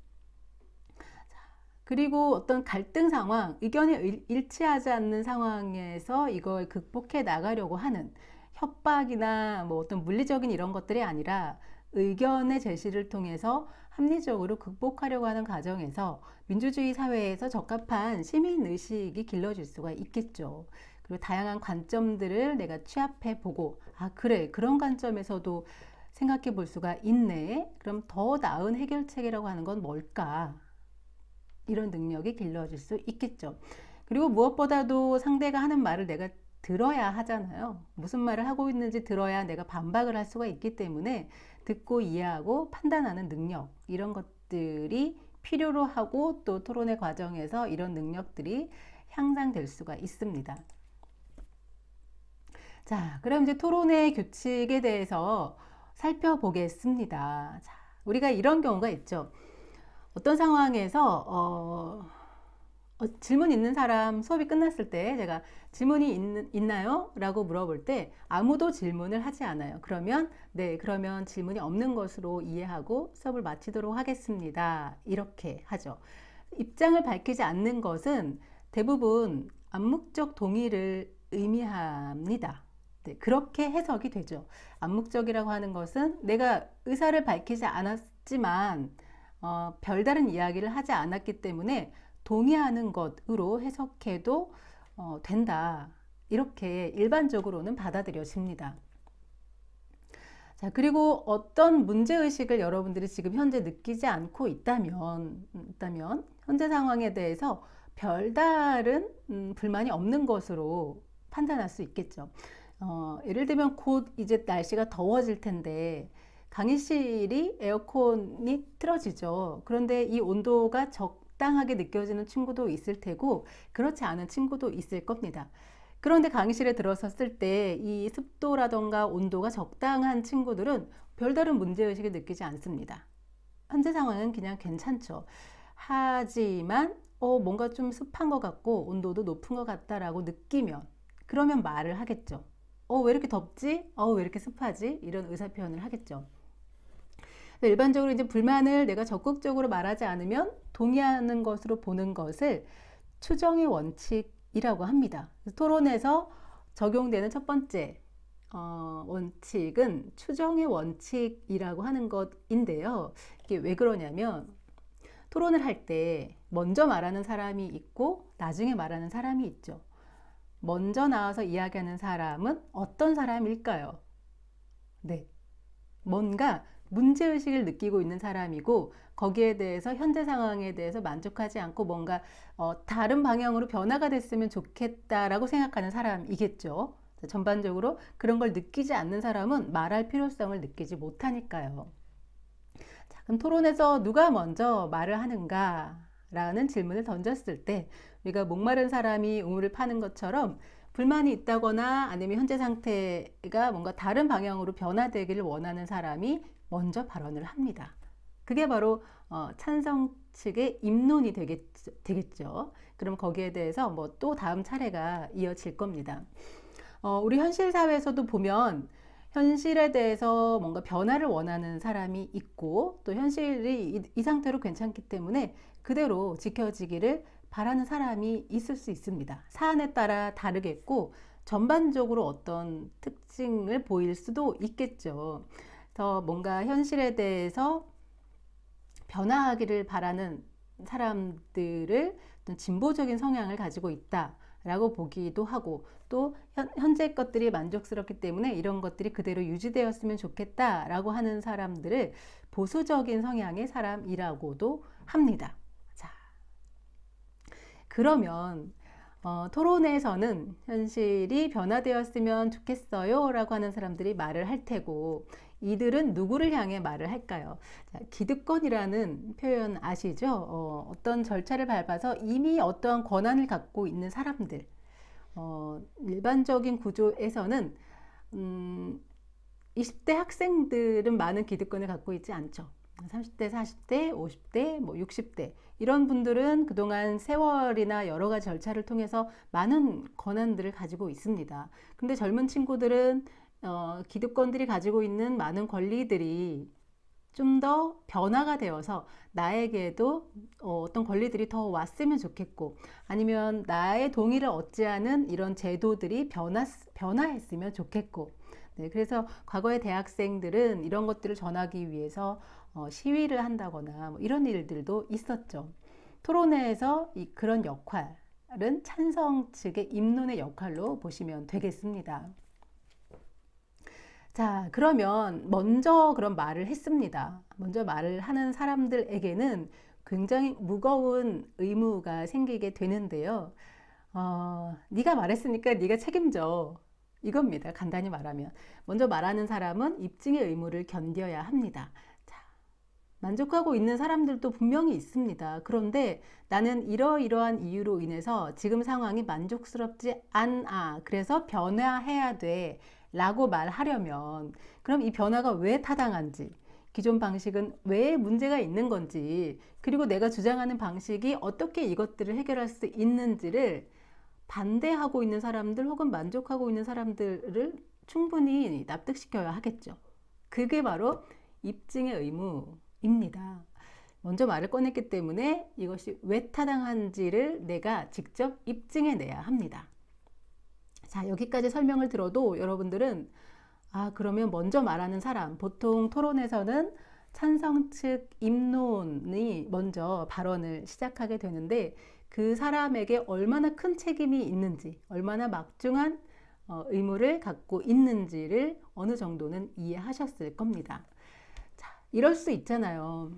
그리고 어떤 갈등 상황, 의견이 일치하지 않는 상황에서 이걸 극복해 나가려고 하는 협박이나 뭐 어떤 물리적인 이런 것들이 아니라 의견의 제시를 통해서 합리적으로 극복하려고 하는 과정에서 민주주의 사회에서 적합한 시민 의식이 길러질 수가 있겠죠. 그리고 다양한 관점들을 내가 취합해 보고, 아, 그래, 그런 관점에서도 생각해 볼 수가 있네. 그럼 더 나은 해결책이라고 하는 건 뭘까? 이런 능력이 길러질 수 있겠죠. 그리고 무엇보다도 상대가 하는 말을 내가 들어야 하잖아요. 무슨 말을 하고 있는지 들어야 내가 반박을 할 수가 있기 때문에 듣고 이해하고 판단하는 능력, 이런 것들이 필요로 하고 또 토론의 과정에서 이런 능력들이 향상될 수가 있습니다. 자, 그럼 이제 토론의 규칙에 대해서 살펴보겠습니다. 자, 우리가 이런 경우가 있죠. 어떤 상황에서 질문 있는 사람, 수업이 끝났을 때 제가 질문이 있나요? 라고 물어볼 때 아무도 질문을 하지 않아요. 그러면 네, 그러면 질문이 없는 것으로 이해하고 수업을 마치도록 하겠습니다. 이렇게 하죠. 입장을 밝히지 않는 것은 대부분 암묵적 동의를 의미합니다. 네, 그렇게 해석이 되죠. 암묵적이라고 하는 것은 내가 의사를 밝히지 않았지만 별다른 이야기를 하지 않았기 때문에 동의하는 것으로 해석해도 된다. 이렇게 일반적으로는 받아들여집니다. 자, 그리고 어떤 문제의식을 여러분들이 지금 현재 느끼지 않고 있다면 현재 상황에 대해서 별다른 불만이 없는 것으로 판단할 수 있겠죠. 예를 들면 곧 이제 날씨가 더워질 텐데 강의실이 에어컨이 틀어지죠. 그런데 이 온도가 적당하게 느껴지는 친구도 있을 테고 그렇지 않은 친구도 있을 겁니다. 그런데 강의실에 들어섰을 때 이 습도라던가 온도가 적당한 친구들은 별다른 문제의식을 느끼지 않습니다. 현재 상황은 그냥 괜찮죠. 하지만 뭔가 좀 습한 것 같고 온도도 높은 것 같다라고 느끼면 그러면 말을 하겠죠. 왜 이렇게 덥지? 왜 이렇게 습하지? 이런 의사표현을 하겠죠. 일반적으로 이제 불만을 내가 적극적으로 말하지 않으면 동의하는 것으로 보는 것을 추정의 원칙이라고 합니다. 토론에서 적용되는 첫 번째 원칙은 추정의 원칙이라고 하는 것인데요. 이게 왜 그러냐면 토론을 할 때 먼저 말하는 사람이 있고 나중에 말하는 사람이 있죠. 먼저 나와서 이야기하는 사람은 어떤 사람일까요? 네, 뭔가 문제의식을 느끼고 있는 사람이고 거기에 대해서 현재 상황에 대해서 만족하지 않고 뭔가 다른 방향으로 변화가 됐으면 좋겠다라고 생각하는 사람이겠죠. 전반적으로 그런 걸 느끼지 않는 사람은 말할 필요성을 느끼지 못하니까요. 자, 그럼 토론에서 누가 먼저 말을 하는가? 라는 질문을 던졌을 때 우리가 목마른 사람이 우물을 파는 것처럼 불만이 있다거나 아니면 현재 상태가 뭔가 다른 방향으로 변화되기를 원하는 사람이 먼저 발언을 합니다. 그게 바로 찬성 측의 입론이 되겠죠. 그럼 거기에 대해서 뭐 또 다음 차례가 이어질 겁니다. 우리 현실 사회에서도 보면 현실에 대해서 뭔가 변화를 원하는 사람이 있고 또 현실이 이 상태로 괜찮기 때문에 그대로 지켜지기를 바라는 사람이 있을 수 있습니다. 사안에 따라 다르겠고 전반적으로 어떤 특징을 보일 수도 있겠죠. 그래서 뭔가 현실에 대해서 변화하기를 바라는 사람들을 어떤 진보적인 성향을 가지고 있다라고 보기도 하고 또 현재 것들이 만족스럽기 때문에 이런 것들이 그대로 유지되었으면 좋겠다라고 하는 사람들을 보수적인 성향의 사람이라고도 합니다. 자, 그러면 토론에서는 현실이 변화되었으면 좋겠어요 라고 하는 사람들이 말을 할 테고 이들은 누구를 향해 말을 할까요? 자, 기득권이라는 표현 아시죠? 어떤 절차를 밟아서 이미 어떠한 권한을 갖고 있는 사람들. 일반적인 구조에서는 20대 학생들은 많은 기득권을 갖고 있지 않죠. 30대, 40대, 50대, 60대 이런 분들은 그동안 세월이나 여러 가지 절차를 통해서 많은 권한들을 가지고 있습니다. 근데 젊은 친구들은 기득권들이 가지고 있는 많은 권리들이 좀 더 변화가 되어서 나에게도 어떤 권리들이 더 왔으면 좋겠고, 아니면 나의 동의를 얻지 않은 이런 제도들이 변화했으면 좋겠고, 네, 그래서 과거의 대학생들은 이런 것들을 전하기 위해서 시위를 한다거나 이런 일들도 있었죠. 토론회에서 그런 역할은 찬성 측의 입론의 역할로 보시면 되겠습니다. 자, 그러면 먼저 그런 말을 했습니다. 먼저 말을 하는 사람들에게는 굉장히 무거운 의무가 생기게 되는데요. 네가 말했으니까 네가 책임져. 이겁니다. 간단히 말하면. 먼저 말하는 사람은 입증의 의무를 견뎌야 합니다. 자, 만족하고 있는 사람들도 분명히 있습니다. 그런데 나는 이러이러한 이유로 인해서 지금 상황이 만족스럽지 않아. 그래서 변화해야 돼. 라고 말하려면 그럼 이 변화가 왜 타당한지, 기존 방식은 왜 문제가 있는 건지, 그리고 내가 주장하는 방식이 어떻게 이것들을 해결할 수 있는지를 반대하고 있는 사람들 혹은 만족하고 있는 사람들을 충분히 납득시켜야 하겠죠. 그게 바로 입증의 의무입니다. 먼저 말을 꺼냈기 때문에 이것이 왜 타당한지를 내가 직접 입증해내야 합니다. 자, 여기까지 설명을 들어도 여러분들은 그러면 먼저 말하는 사람, 보통 토론에서는 찬성 측 입론이 먼저 발언을 시작하게 되는데 그 사람에게 얼마나 큰 책임이 있는지, 얼마나 막중한 의무를 갖고 있는지를 어느 정도는 이해하셨을 겁니다. 자, 이럴 수 있잖아요.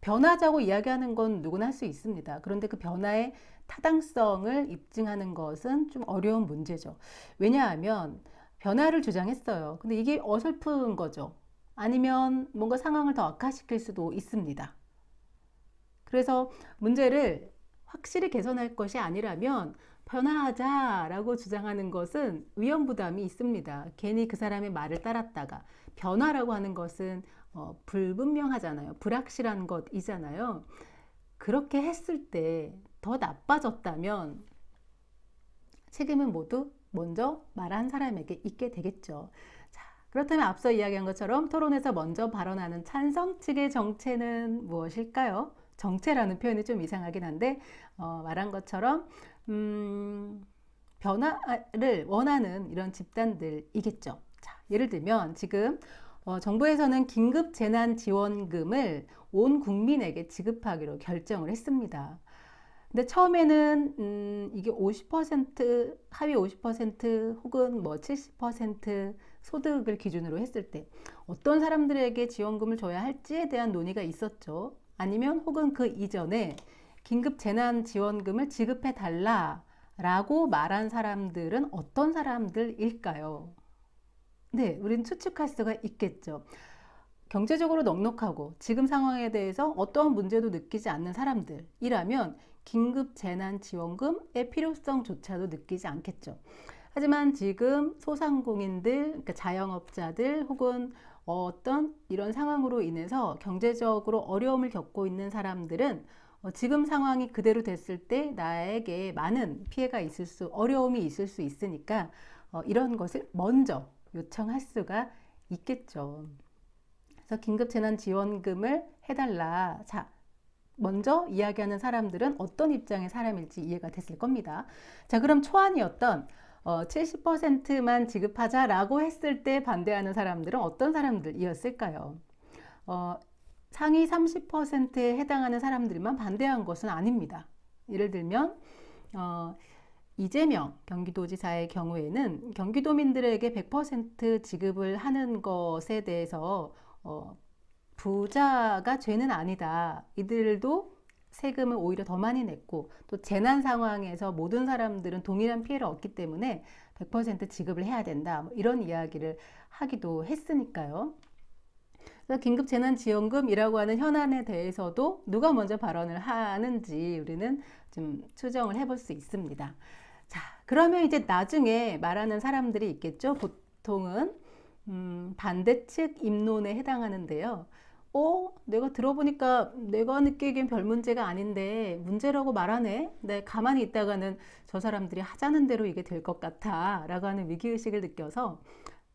변하자고 이야기하는 건 누구나 할 수 있습니다. 그런데 그 변화의 타당성을 입증하는 것은 좀 어려운 문제죠. 왜냐하면 변화를 주장했어요. 근데 이게 어설픈 거죠. 아니면 뭔가 상황을 더 악화시킬 수도 있습니다. 그래서 문제를 확실히 개선할 것이 아니라면 변화하자라고 주장하는 것은 위험 부담이 있습니다. 괜히 그 사람의 말을 따랐다가 변화라고 하는 것은 불분명하잖아요. 불확실한 것이잖아요. 그렇게 했을 때 더 나빠졌다면 책임은 모두 먼저 말한 사람에게 있게 되겠죠. 자, 그렇다면 앞서 이야기한 것처럼 토론에서 먼저 발언하는 찬성 측의 정체는 무엇일까요? 정체라는 표현이 좀 이상하긴 한데 말한 것처럼 변화를 원하는 이런 집단들이겠죠. 자, 예를 들면 지금 정부에서는 긴급재난지원금을 온 국민에게 지급하기로 결정을 했습니다. 근데 처음에는 이게 50%, 하위 50% 혹은 70% 소득을 기준으로 했을 때 어떤 사람들에게 지원금을 줘야 할지에 대한 논의가 있었죠. 아니면 혹은 그 이전에 긴급재난지원금을 지급해 달라라고 말한 사람들은 어떤 사람들일까요? 네, 우린 추측할 수가 있겠죠. 경제적으로 넉넉하고 지금 상황에 대해서 어떠한 문제도 느끼지 않는 사람들이라면 긴급재난지원금의 필요성조차도 느끼지 않겠죠. 하지만 지금 소상공인들, 그러니까 자영업자들 혹은 어떤 이런 상황으로 인해서 경제적으로 어려움을 겪고 있는 사람들은 지금 상황이 그대로 됐을 때 나에게 많은 피해가 어려움이 있을 수 있으니까 이런 것을 먼저 요청할 수가 있겠죠. 그래서 긴급재난지원금을 해달라. 자, 먼저 이야기하는 사람들은 어떤 입장의 사람일지 이해가 됐을 겁니다. 자, 그럼 초안이었던 70%만 지급하자라고 했을 때 반대하는 사람들은 어떤 사람들이었을까요? 상위 30%에 해당하는 사람들만 반대한 것은 아닙니다. 예를 들면 이재명 경기도지사의 경우에는 경기도민들에게 100% 지급을 하는 것에 대해서 부자가 죄는 아니다. 이들도 세금을 오히려 더 많이 냈고 또 재난 상황에서 모든 사람들은 동일한 피해를 얻기 때문에 100% 지급을 해야 된다. 이런 이야기를 하기도 했으니까요. 그래서 긴급재난지원금이라고 하는 현안에 대해서도 누가 먼저 발언을 하는지 우리는 좀 추정을 해볼 수 있습니다. 자, 그러면 이제 나중에 말하는 사람들이 있겠죠. 보통은 반대측 입론에 해당하는데요. 내가 들어보니까 내가 느끼기엔 별 문제가 아닌데 문제라고 말하네. 네, 가만히 있다가는 저 사람들이 하자는 대로 이게 될 것 같아 라고 하는 위기의식을 느껴서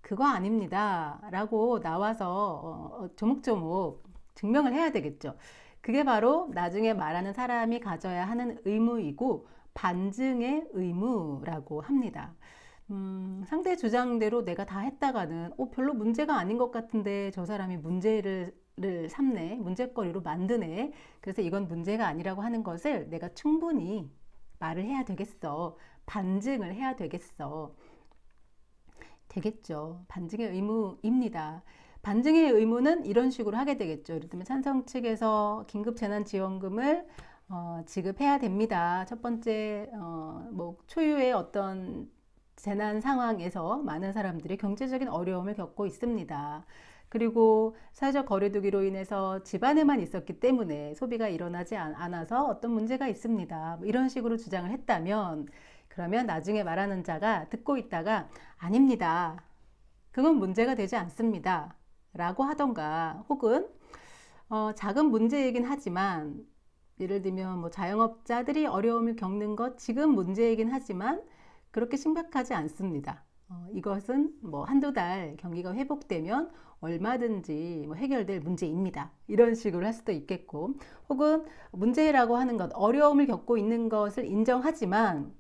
그거 아닙니다 라고 나와서 조목조목 증명을 해야 되겠죠. 그게 바로 나중에 말하는 사람이 가져야 하는 의무이고 반증의 의무라고 합니다. 상대 주장대로 내가 다 했다가는 별로 문제가 아닌 것 같은데 저 사람이 문제를 삼네, 문제거리로 만드네. 그래서 이건 문제가 아니라고 하는 것을 내가 충분히 말을 해야 되겠어. 반증을 해야 되겠어. 되겠죠. 반증의 의무입니다. 반증의 의무는 이런 식으로 하게 되겠죠. 예를 들면 찬성 측에서 긴급재난지원금을 지급해야 됩니다. 첫 번째 뭐 초유의 어떤 재난 상황에서 많은 사람들이 경제적인 어려움을 겪고 있습니다. 그리고 사회적 거리두기로 인해서 집안에만 있었기 때문에 소비가 일어나지 않아서 어떤 문제가 있습니다. 뭐 이런 식으로 주장을 했다면 그러면 나중에 말하는 자가 듣고 있다가 아닙니다. 그건 문제가 되지 않습니다. 라고 하던가 혹은 작은 문제이긴 하지만 예를 들면 뭐 자영업자들이 어려움을 겪는 것 지금 문제이긴 하지만 그렇게 심각하지 않습니다. 이것은 뭐 한두 달 경기가 회복되면 얼마든지 뭐 해결될 문제입니다. 이런 식으로 할 수도 있겠고 혹은 문제라고 하는 것 어려움을 겪고 있는 것을 인정하지만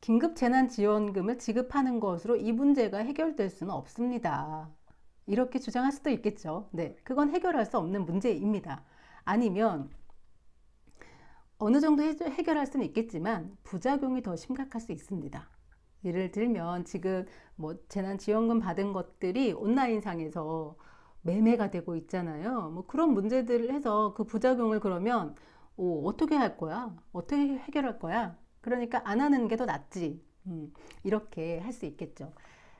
긴급재난지원금을 지급하는 것으로 이 문제가 해결될 수는 없습니다. 이렇게 주장할 수도 있겠죠. 네, 그건 해결할 수 없는 문제입니다. 아니면 어느 정도 해결할 수는 있겠지만 부작용이 더 심각할 수 있습니다. 예를 들면 지금 뭐 재난지원금 받은 것들이 온라인상에서 매매가 되고 있잖아요. 뭐 그런 문제들을 해서 그 부작용을 그러면 어떻게 할 거야? 어떻게 해결할 거야? 그러니까 안 하는 게 더 낫지. 이렇게 할 수 있겠죠.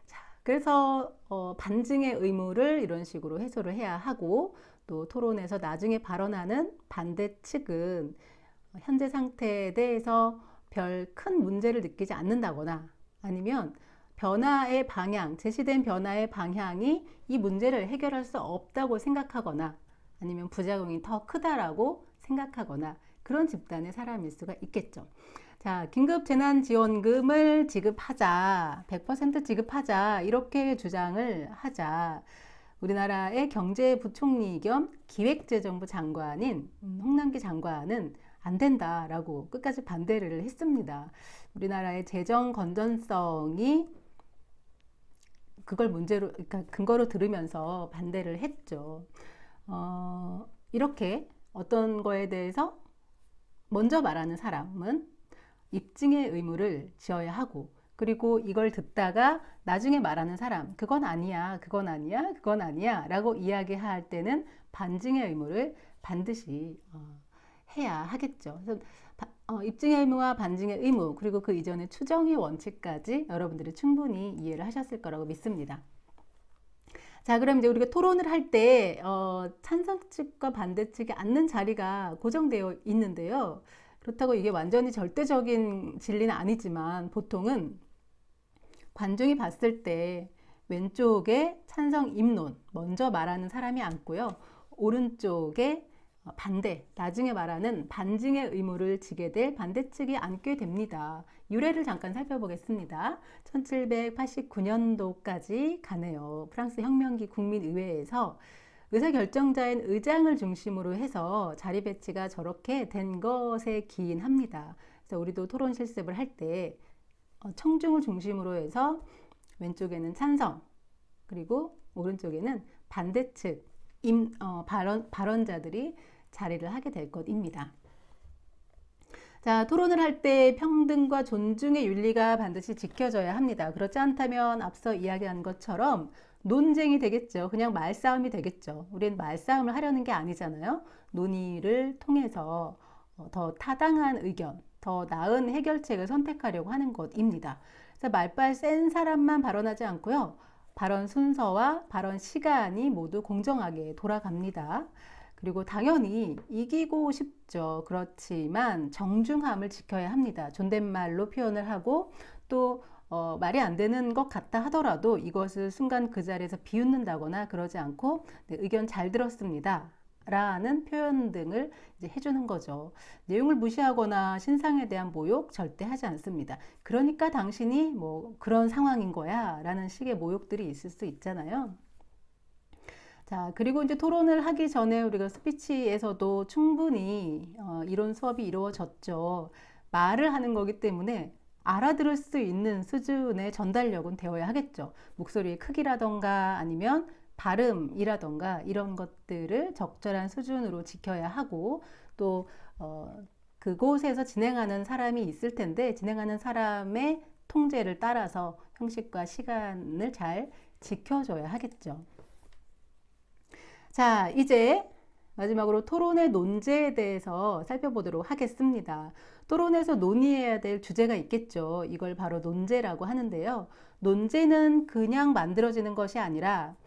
자, 그래서 반증의 의무를 이런 식으로 해소를 해야 하고 또 토론에서 나중에 발언하는 반대 측은 현재 상태에 대해서 별 큰 문제를 느끼지 않는다거나 아니면 변화의 방향, 제시된 변화의 방향이 이 문제를 해결할 수 없다고 생각하거나 아니면 부작용이 더 크다라고 생각하거나 그런 집단의 사람일 수가 있겠죠. 자, 긴급재난지원금을 지급하자, 100% 지급하자 이렇게 주장을 하자. 우리나라의 경제부총리 겸 기획재정부 장관인 홍남기 장관은 안 된다라고 끝까지 반대를 했습니다. 우리나라의 재정 건전성이 그걸 문제로, 그러니까 근거로 들으면서 반대를 했죠. 이렇게 어떤 거에 대해서 먼저 말하는 사람은 입증의 의무를 지어야 하고 그리고 이걸 듣다가 나중에 말하는 사람 그건 아니야 그건 아니야 그건 아니야 라고 이야기할 때는 반증의 의무를 반드시 해야 하겠죠. 그래서 입증의 의무와 반증의 의무 그리고 그 이전의 추정의 원칙까지 여러분들이 충분히 이해를 하셨을 거라고 믿습니다. 자, 그럼 이제 우리가 토론을 할 때 찬성 측과 반대 측이 앉는 자리가 고정되어 있는데요. 그렇다고 이게 완전히 절대적인 진리는 아니지만 보통은 관중이 봤을 때 왼쪽에 찬성 입론 먼저 말하는 사람이 앉고요. 오른쪽에 반대, 나중에 말하는 반증의 의무를 지게 될 반대측이 앉게 됩니다. 유래를 잠깐 살펴보겠습니다. 1789년도까지 가네요. 프랑스 혁명기 국민의회에서 의사결정자인 의장을 중심으로 해서 자리 배치가 저렇게 된 것에 기인합니다. 그래서 우리도 토론 실습을 할 때 청중을 중심으로 해서 왼쪽에는 찬성, 그리고 오른쪽에는 반대측 발언자들이 자리를 하게 될 것입니다. 자, 토론을 할 때 평등과 존중의 윤리가 반드시 지켜져야 합니다. 그렇지 않다면 앞서 이야기한 것처럼 논쟁이 되겠죠. 그냥 말싸움이 되겠죠. 우리는 말싸움을 하려는 게 아니잖아요. 논의를 통해서 더 타당한 의견, 더 나은 해결책을 선택하려고 하는 것입니다. 그래서 말빨 센 사람만 발언하지 않고요. 발언 순서와 발언 시간이 모두 공정하게 돌아갑니다. 그리고 당연히 이기고 싶죠. 그렇지만 정중함을 지켜야 합니다. 존댓말로 표현을 하고 또 말이 안 되는 것 같다 하더라도 이것을 순간 그 자리에서 비웃는다거나 그러지 않고 네, 의견 잘 들었습니다. 라는 표현 등을 이제 해주는 거죠. 내용을 무시하거나 신상에 대한 모욕 절대 하지 않습니다. 그러니까 당신이 뭐 그런 상황인 거야 라는 식의 모욕들이 있을 수 있잖아요. 자, 그리고 이제 토론을 하기 전에 우리가 스피치에서도 충분히 이론 수업이 이루어졌죠. 말을 하는 거기 때문에 알아들을 수 있는 수준의 전달력은 되어야 하겠죠. 목소리의 크기라던가 아니면 발음이라던가 이런 것들을 적절한 수준으로 지켜야 하고 또 그곳에서 진행하는 사람이 있을 텐데 진행하는 사람의 통제를 따라서 형식과 시간을 잘 지켜줘야 하겠죠. 자, 이제 마지막으로 토론의 논제에 대해서 살펴보도록 하겠습니다. 토론에서 논의해야 될 주제가 있겠죠. 이걸 바로 논제라고 하는데요. 논제는 그냥 만들어지는 것이 아니라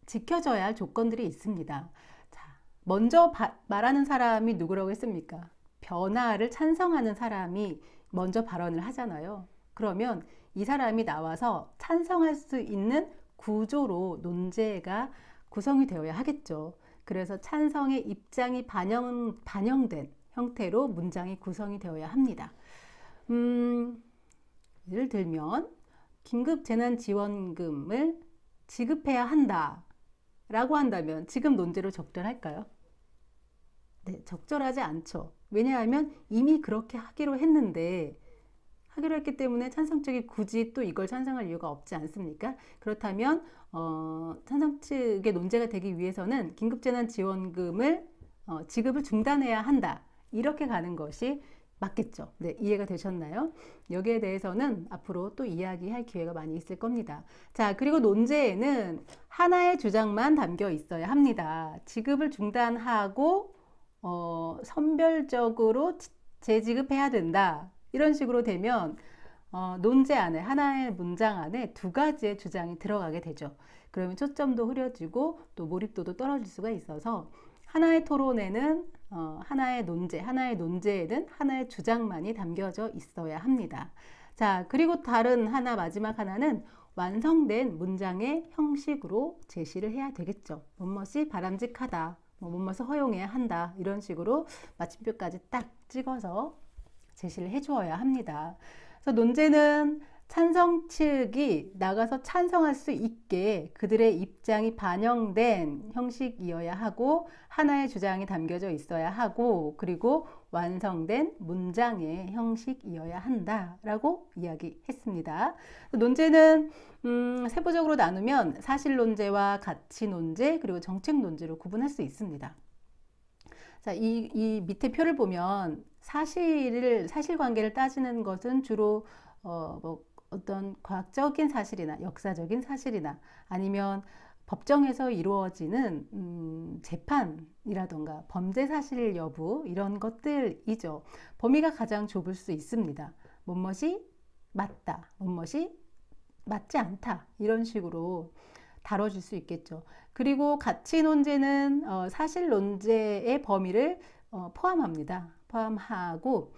지켜져야 할 조건들이 있습니다. 자, 먼저 말하는 사람이 누구라고 했습니까? 변화를 찬성하는 사람이 먼저 발언을 하잖아요. 그러면 이 사람이 나와서 찬성할 수 있는 구조로 논제가 구성이 되어야 하겠죠. 그래서 찬성의 입장이 반영된 형태로 문장이 구성이 되어야 합니다. 예를 들면 긴급재난지원금을 지급해야 한다 라고 한다면 지금 논제로 적절할까요? 네, 적절하지 않죠. 왜냐하면 이미 그렇게 하기로 했는데 하기로 했기 때문에 찬성 측이 굳이 또 이걸 찬성할 이유가 없지 않습니까? 그렇다면 찬성 측의 논제가 되기 위해서는 긴급재난지원금을 지급을 중단해야 한다. 이렇게 가는 것이 맞겠죠. 네, 이해가 되셨나요? 여기에 대해서는 앞으로 또 이야기할 기회가 많이 있을 겁니다. 자, 그리고 논제에는 하나의 주장만 담겨 있어야 합니다. 지급을 중단하고 선별적으로 재지급해야 된다. 이런 식으로 되면 논제 안에 하나의 문장 안에 두 가지의 주장이 들어가게 되죠. 그러면 초점도 흐려지고 또 몰입도도 떨어질 수가 있어서 하나의 토론에는 하나의 논제에는 하나의 주장만이 담겨져 있어야 합니다. 자, 그리고 다른 하나, 마지막 하나는 완성된 문장의 형식으로 제시를 해야 되겠죠. 뭐뭇이 바람직하다, 뭐뭇을 허용해야 한다, 이런 식으로 마침표까지 딱 찍어서 제시를 해주어야 합니다. 그래서 논제는 찬성 측이 나가서 찬성할 수 있게 그들의 입장이 반영된 형식이어야 하고 하나의 주장이 담겨져 있어야 하고 그리고 완성된 문장의 형식이어야 한다라고 이야기했습니다. 논제는 세부적으로 나누면 사실 논제와 가치 논제 그리고 정책 논제로 구분할 수 있습니다. 자, 이 밑에 표를 보면 사실관계를 따지는 것은 주로 어떤 과학적인 사실이나 역사적인 사실이나 아니면 법정에서 이루어지는 재판이라던가 범죄 사실 여부 이런 것들이죠. 범위가 가장 좁을 수 있습니다. 뭐뭇이 맞다, 뭐뭇이 맞지 않다 이런 식으로 다뤄질 수 있겠죠. 그리고 가치 논제는 사실 논제의 범위를 포함합니다. 포함하고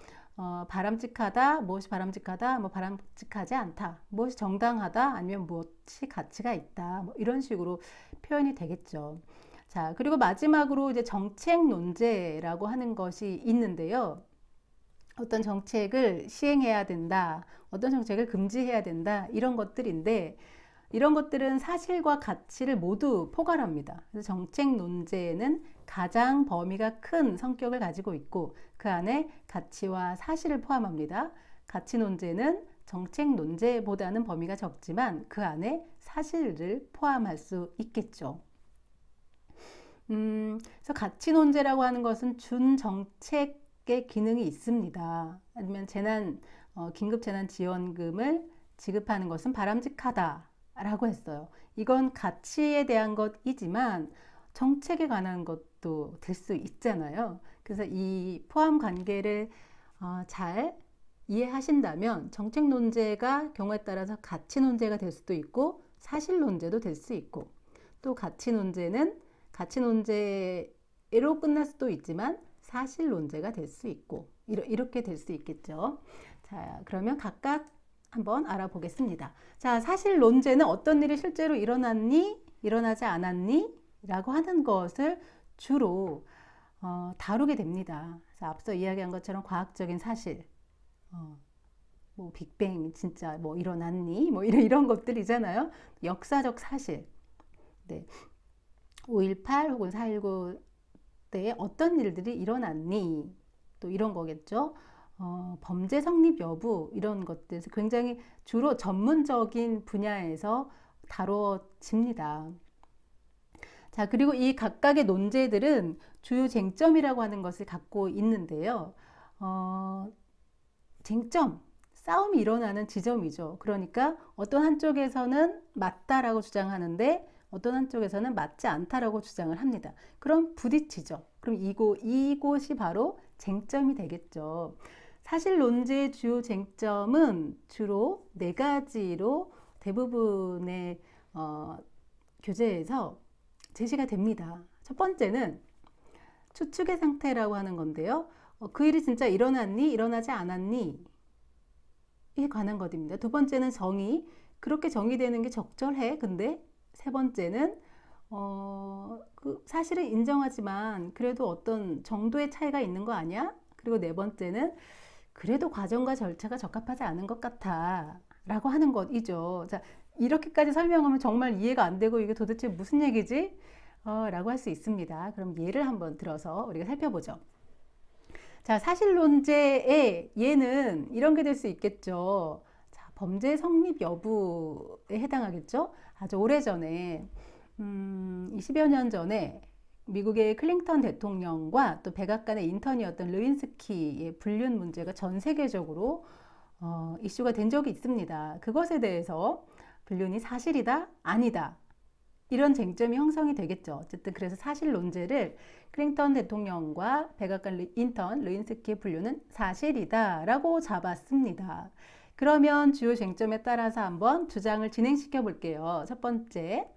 바람직하다, 무엇이 바람직하다, 뭐 바람직하지 않다, 무엇이 정당하다, 아니면 무엇이 가치가 있다, 뭐 이런 식으로 표현이 되겠죠. 자, 그리고 마지막으로 이제 정책 논제라고 하는 것이 있는데요. 어떤 정책을 시행해야 된다, 어떤 정책을 금지해야 된다, 이런 것들인데 이런 것들은 사실과 가치를 모두 포괄합니다. 그래서 정책 논제에는 가장 범위가 큰 성격을 가지고 있고 그 안에 가치와 사실을 포함합니다. 가치 논제는 정책 논제보다는 범위가 적지만 그 안에 사실을 포함할 수 있겠죠. 그래서 가치 논제라고 하는 것은 준정책의 기능이 있습니다. 아니면 긴급재난지원금을 지급하는 것은 바람직하다 라고 했어요. 이건 가치에 대한 것이지만 정책에 관한 것도 될 수 있잖아요. 그래서 이 포함 관계를 잘 이해하신다면 정책 논제가 경우에 따라서 가치 논제가 될 수도 있고 사실 논제도 될 수 있고, 또 가치 논제는 가치 논제로 끝날 수도 있지만 사실 논제가 될 수 있고, 이렇게 될 수 있겠죠. 자, 그러면 각각 한번 알아보겠습니다. 자, 사실 논제는 어떤 일이 실제로 일어났니? 일어나지 않았니? 라고 하는 것을 주로 다루게 됩니다. 자, 앞서 이야기한 것처럼 과학적인 사실, 뭐 빅뱅 진짜 뭐 일어났니? 뭐 이런 것들이잖아요. 역사적 사실. 네. 5.18 혹은 4.19 때에 어떤 일들이 일어났니? 또 이런 거겠죠. 범죄 성립 여부 이런 것들 굉장히 주로 전문적인 분야에서 다뤄집니다. 자, 그리고 이 각각의 논제들은 주요 쟁점이라고 하는 것을 갖고 있는데요. 쟁점, 싸움이 일어나는 지점이죠. 그러니까 어떤 한쪽에서는 맞다라고 주장하는데 어떤 한쪽에서는 맞지 않다라고 주장을 합니다. 그럼 부딪히죠. 그럼 이곳이 바로 쟁점이 되겠죠. 사실 논제의 주요 쟁점은 주로 네 가지로 대부분의 교재에서 제시가 됩니다. 첫 번째는 추측의 상태라고 하는 건데요. 그 일이 진짜 일어났니? 일어나지 않았니? 에 관한 것입니다. 두 번째는 정의. 그렇게 정의되는 게 적절해. 근데 세 번째는 그 사실은 인정하지만 그래도 어떤 정도의 차이가 있는 거 아니야? 그리고 네 번째는 그래도 과정과 절차가 적합하지 않은 것 같아 라고 하는 것이죠. 자, 이렇게까지 설명하면 정말 이해가 안 되고 이게 도대체 무슨 얘기지? 라고 할 수 있습니다. 그럼 예를 한번 들어서 우리가 살펴보죠. 자, 사실론제의 예는 이런 게 될 수 있겠죠. 자, 범죄 성립 여부에 해당하겠죠. 아주 오래전에 20여 년 전에 미국의 클린턴 대통령과 또 백악관의 인턴이었던 르윈스키의 불륜 문제가 전 세계적으로 이슈가 된 적이 있습니다. 그것에 대해서 불륜이 사실이다, 아니다. 이런 쟁점이 형성이 되겠죠. 어쨌든 그래서 사실 논제를 클린턴 대통령과 백악관 인턴 르윈스키의 불륜은 사실이다라고 잡았습니다. 그러면 주요 쟁점에 따라서 한번 주장을 진행시켜 볼게요. 첫 번째,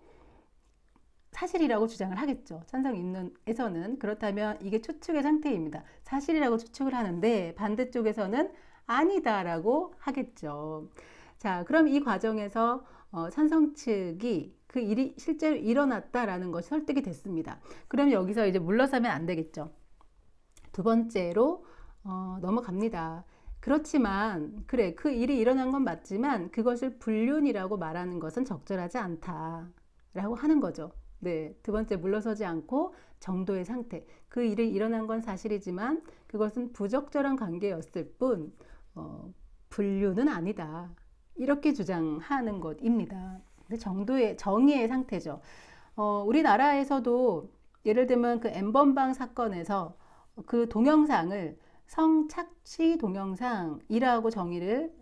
사실이라고 주장을 하겠죠. 찬성 인론에서는. 그렇다면 이게 추측의 상태입니다. 사실이라고 추측을 하는데 반대쪽에서는 아니다라고 하겠죠. 자, 그럼 이 과정에서 찬성 측이 그 일이 실제로 일어났다라는 것이 설득이 됐습니다. 그럼 여기서 이제 물러서면 안 되겠죠. 두 번째로 넘어갑니다. 그렇지만 그래, 그 일이 일어난 건 맞지만 그것을 불륜이라고 말하는 것은 적절하지 않다라고 하는 거죠. 네, 두 번째 물러서지 않고 정도의 상태. 그 일이 일어난 건 사실이지만 그것은 부적절한 관계였을 뿐 불륜은 아니다. 이렇게 주장하는 것입니다. 정의의 상태죠. 우리나라에서도 예를 들면 그 N번방 사건에서 그 동영상을 성착취 동영상이라고 정의를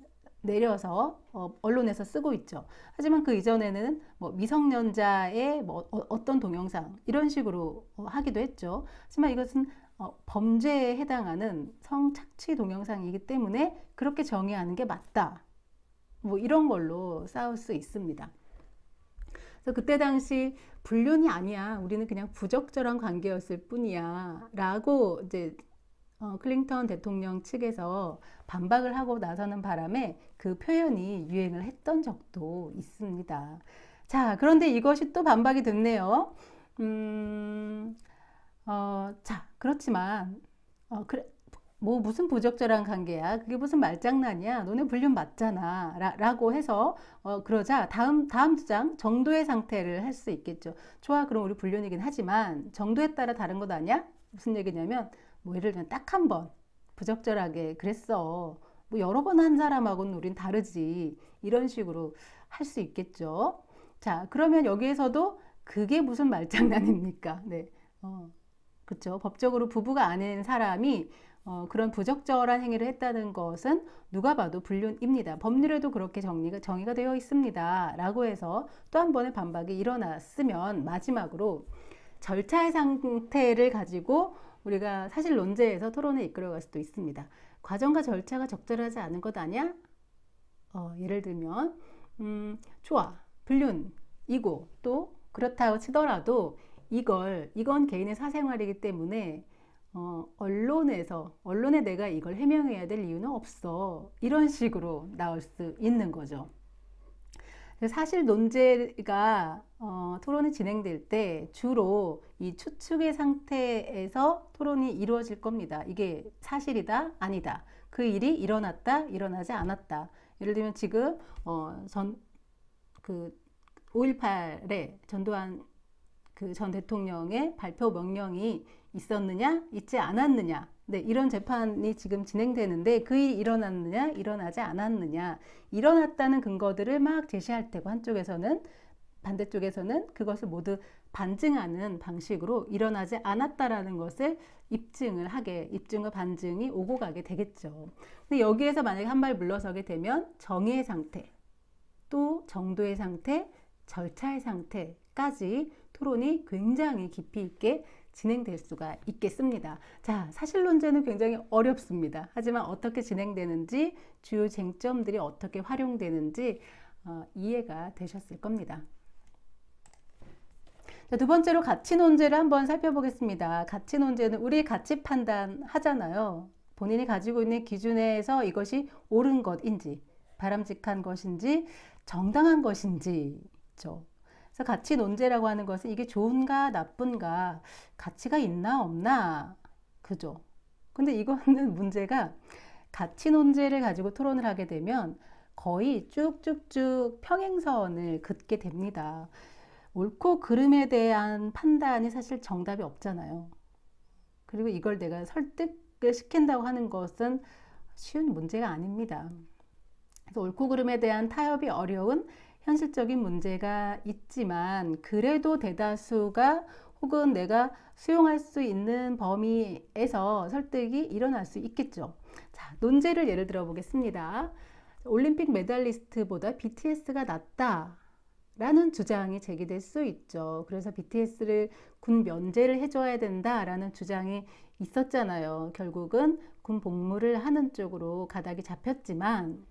내려서 언론에서 쓰고 있죠. 하지만 그 이전에는 뭐 미성년자의 뭐 어떤 동영상 이런 식으로 하기도 했죠. 하지만 이것은 범죄에 해당하는 성착취 동영상이기 때문에 그렇게 정의하는 게 맞다. 뭐 이런 걸로 싸울 수 있습니다. 그래서 그때 당시 불륜이 아니야. 우리는 그냥 부적절한 관계였을 뿐이야. 라고 이제 클린턴 대통령 측에서 반박을 하고 나서는 바람에 그 표현이 유행을 했던 적도 있습니다. 자, 그런데 이것이 또 반박이 됐네요. 자, 그렇지만, 그래, 뭐 무슨 부적절한 관계야? 그게 무슨 말장난이야? 너네 불륜 맞잖아. 라고 해서, 그러자 다음 주장, 정도의 상태를 할 수 있겠죠. 좋아, 그럼 우리 불륜이긴 하지만 정도에 따라 다른 것 아니야? 무슨 얘기냐면, 뭐 예를 들면 딱 한 번 부적절하게 그랬어. 뭐 여러 번 한 사람하고는 우린 다르지. 이런 식으로 할 수 있겠죠. 자, 그러면 여기에서도 그게 무슨 말장난입니까? 네. 그렇죠. 법적으로 부부가 아닌 사람이 그런 부적절한 행위를 했다는 것은 누가 봐도 불륜입니다. 법률에도 그렇게 정의가 되어 있습니다. 라고 해서 또 한 번의 반박이 일어났으면 마지막으로 절차의 상태를 가지고 우리가 사실 논제에서 토론에 이끌어갈 수도 있습니다. 과정과 절차가 적절하지 않은 것 아니야? 예를 들면 좋아, 불륜이고 또 그렇다고 치더라도 이건 개인의 사생활이기 때문에 언론에 내가 이걸 해명해야 될 이유는 없어. 이런 식으로 나올 수 있는 거죠. 사실 논제가 토론이 진행될 때 주로 이 추측의 상태에서 토론이 이루어질 겁니다. 이게 사실이다, 아니다. 그 일이 일어났다, 일어나지 않았다. 예를 들면 지금 그 5.18에 전두환 그 전 대통령의 발표 명령이 있었느냐, 있지 않았느냐. 네, 이런 재판이 지금 진행되는데 그 일이 일어났느냐, 일어나지 않았느냐. 일어났다는 근거들을 막 제시할 테고 반대쪽에서는 그것을 모두 반증하는 방식으로 일어나지 않았다라는 것을 입증과 반증이 오고 가게 되겠죠. 근데 여기에서 만약에 한 발 물러서게 되면 정의의 상태, 또 정도의 상태, 절차의 상태까지 토론이 굉장히 깊이 있게 진행될 수가 있겠습니다. 자, 사실논제는 굉장히 어렵습니다. 하지만 어떻게 진행되는지, 주요 쟁점들이 어떻게 활용되는지 이해가 되셨을 겁니다. 자, 두 번째로 가치논제를 한번 살펴보겠습니다. 가치논제는 우리 가치 판단하잖아요. 본인이 가지고 있는 기준에서 이것이 옳은 것인지, 바람직한 것인지, 정당한 것인지죠. 그래서 가치 논제라고 하는 것은 이게 좋은가 나쁜가, 가치가 있나 없나, 그죠? 근데 이거는 문제가 가치 논제를 가지고 토론을 하게 되면 거의 쭉쭉쭉 평행선을 긋게 됩니다. 옳고 그름에 대한 판단이 사실 정답이 없잖아요. 그리고 이걸 내가 설득을 시킨다고 하는 것은 쉬운 문제가 아닙니다. 그래서 옳고 그름에 대한 타협이 어려운 현실적인 문제가 있지만 그래도 대다수가 혹은 내가 수용할 수 있는 범위에서 설득이 일어날 수 있겠죠. 자, 논제를 예를 들어 보겠습니다. 올림픽 메달리스트보다 BTS가 낫다라는 주장이 제기될 수 있죠. 그래서 BTS를 군 면제를 해줘야 된다라는 주장이 있었잖아요. 결국은 군 복무를 하는 쪽으로 가닥이 잡혔지만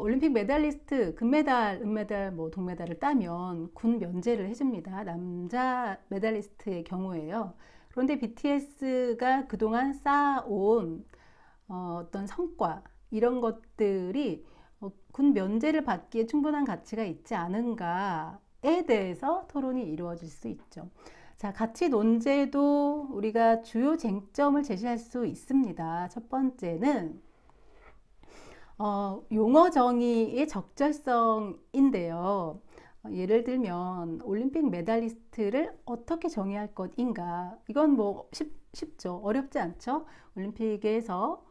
올림픽 메달리스트 금메달, 은메달, 동메달을 따면 군 면제를 해줍니다. 남자 메달리스트의 경우에요. 그런데 BTS가 그동안 쌓아온 어떤 성과 이런 것들이 군 면제를 받기에 충분한 가치가 있지 않은가에 대해서 토론이 이루어질 수 있죠. 자, 가치 논제도 우리가 주요 쟁점을 제시할 수 있습니다. 첫 번째는 용어 정의의 적절성인데요. 예를 들면 올림픽 메달리스트를 어떻게 정의할 것인가, 이건 쉽죠. 어렵지 않죠. 올림픽에서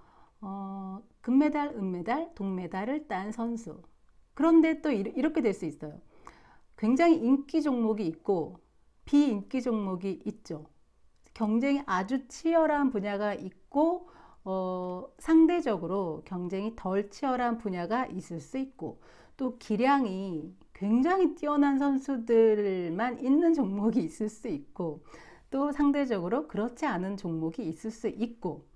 금메달, 은메달, 동메달을 딴 선수. 그런데 또 이렇게 될 수 있어요. 굉장히 인기 종목이 있고 비인기 종목이 있죠. 경쟁이 아주 치열한 분야가 있고 상대적으로 경쟁이 덜 치열한 분야가 있을 수 있고 또 기량이 굉장히 뛰어난 선수들만 있는 종목이 있을 수 있고 또 상대적으로 그렇지 않은 종목이 있을 수 있고,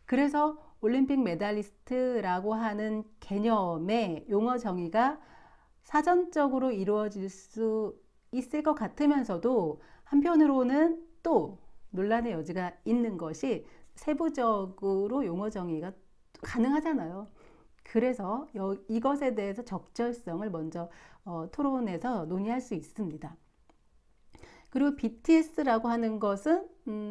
그래서 올림픽 메달리스트라고 하는 개념의 용어 정의가 사전적으로 이루어질 수 있을 것 같으면서도 한편으로는 또 논란의 여지가 있는 것이 세부적으로 용어 정의가 가능하잖아요. 그래서 이것에 대해서 적절성을 먼저 토론에서 논의할 수 있습니다. 그리고 BTS라고 하는 것은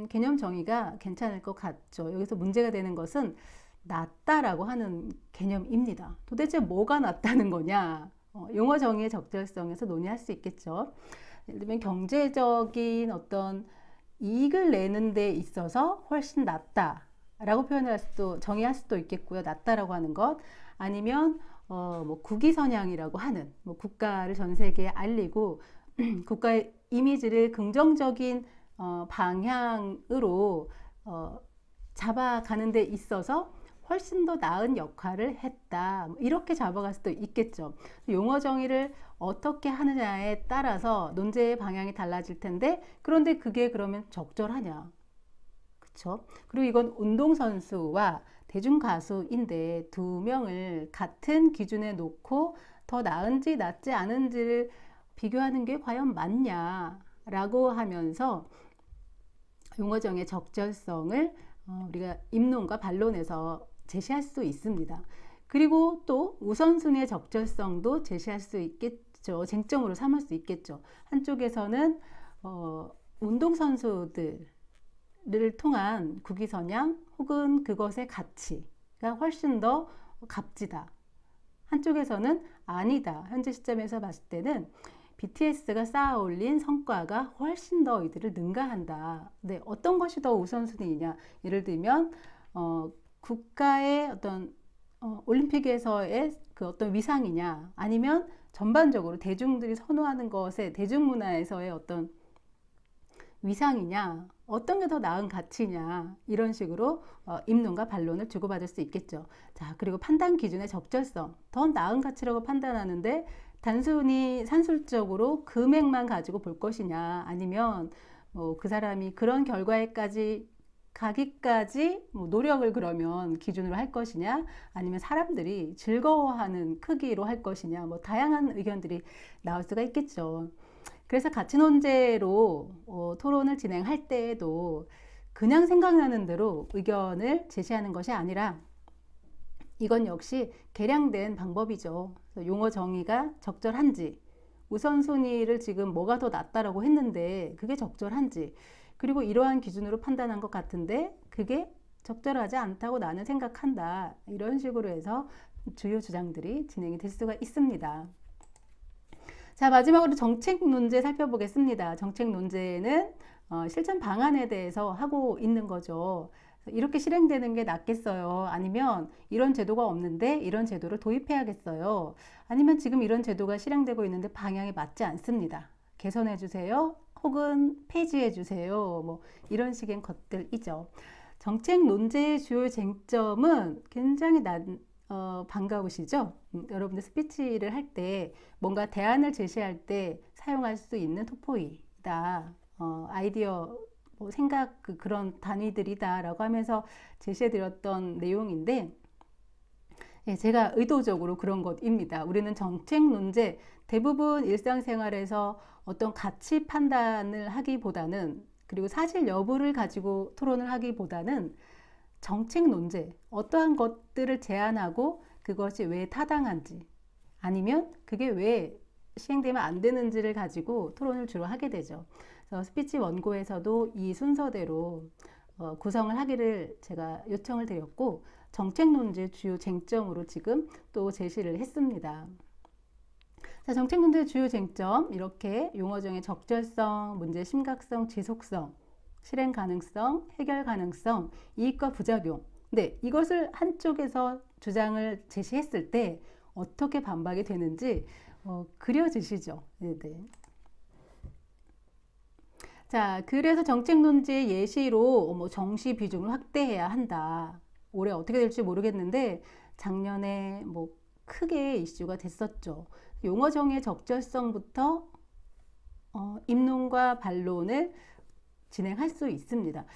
개념 정의가 괜찮을 것 같죠. 여기서 문제가 되는 것은 낫다라고 하는 개념입니다. 도대체 뭐가 낫다는 거냐? 용어 정의의 적절성에서 논의할 수 있겠죠. 예를 들면 경제적인 어떤 이익을 내는 데 있어서 훨씬 낫다라고 정의할 수도 있겠고요. 낫다라고 하는 것, 아니면 국위선양이라고 하는 국가를 전 세계에 알리고 국가의 이미지를 긍정적인 방향으로 잡아가는 데 있어서 훨씬 더 나은 역할을 했다, 이렇게 잡아갈 수도 있겠죠. 용어 정의를 어떻게 하느냐에 따라서 논제의 방향이 달라질 텐데, 그런데 그게 그러면 적절하냐? 그렇죠? 그리고 이건 운동선수와 대중가수인데 두 명을 같은 기준에 놓고 더 나은지 낫지 않은지를 비교하는 게 과연 맞냐라고 하면서 용어정의 적절성을 우리가 입론과 반론에서 제시할 수 있습니다. 그리고 또 우선순위의 적절성도 제시할 수 있겠죠. 쟁점으로 삼을 수 있겠죠. 한쪽에서는 운동선수들을 통한 국위선양 혹은 그것의 가치가 훨씬 더 값지다. 한쪽에서는 아니다. 현재 시점에서 봤을 때는 BTS가 쌓아 올린 성과가 훨씬 더 이들을 능가한다. 네, 어떤 것이 더 우선순위냐? 예를 들면 국가의 어떤 올림픽에서의 그 어떤 위상이냐, 아니면 전반적으로 대중들이 선호하는 것에 대중문화에서의 어떤 위상이냐, 어떤 게 더 나은 가치냐, 이런 식으로 입론과 반론을 주고받을 수 있겠죠. 자, 그리고 판단 기준의 적절성, 더 나은 가치라고 판단하는데 단순히 산술적으로 금액만 가지고 볼 것이냐, 아니면 그 사람이 그런 결과에까지 가기까지 노력을 그러면 기준으로 할 것이냐, 아니면 사람들이 즐거워하는 크기로 할 것이냐, 다양한 의견들이 나올 수가 있겠죠. 그래서 가치 논제로 토론을 진행할 때에도 그냥 생각나는 대로 의견을 제시하는 것이 아니라 이건 역시 계량된 방법이죠. 용어 정의가 적절한지, 우선순위를 지금 뭐가 더 낫다라고 했는데 그게 적절한지, 그리고 이러한 기준으로 판단한 것 같은데 그게 적절하지 않다고 나는 생각한다. 이런 식으로 해서 주요 주장들이 진행이 될 수가 있습니다. 자, 마지막으로 정책 논제 살펴보겠습니다. 정책 논제는 실천 방안에 대해서 하고 있는 거죠. 이렇게 실행되는 게 낫겠어요? 아니면 이런 제도가 없는데 이런 제도를 도입해야겠어요? 아니면 지금 이런 제도가 실행되고 있는데 방향이 맞지 않습니다. 개선해 주세요. 혹은 폐지해 주세요. 이런 식의 것들이죠. 정책 논제의 주요 쟁점은 굉장히 반가우시죠? 여러분들 스피치를 할 때 뭔가 대안을 제시할 때 사용할 수 있는 토포이다. 아이디어, 생각, 그런 단위들이다 라고 하면서 제시해 드렸던 내용인데, 예, 제가 의도적으로 그런 것입니다. 우리는 정책 논제, 대부분 일상생활에서 어떤 가치 판단을 하기보다는, 그리고 사실 여부를 가지고 토론을 하기보다는 정책 논제, 어떠한 것들을 제안하고 그것이 왜 타당한지, 아니면 그게 왜 시행되면 안 되는지를 가지고 토론을 주로 하게 되죠. 그래서 스피치 원고에서도 이 순서대로 구성을 하기를 제가 요청을 드렸고, 정책 논제 주요 쟁점으로 지금 또 제시를 했습니다. 자, 정책 논제의 주요 쟁점, 이렇게 용어정의 적절성, 문제 심각성, 지속성, 실행 가능성, 해결 가능성, 이익과 부작용. 네, 이것을 한쪽에서 주장을 제시했을 때 어떻게 반박이 되는지 그려지시죠? 네, 네. 자, 그래서 정책 논제의 예시로 정시 비중을 확대해야 한다. 올해 어떻게 될지 모르겠는데 작년에 크게 이슈가 됐었죠. 용어 정의의 적절성부터 입론과 반론을 진행할 수 있습니다.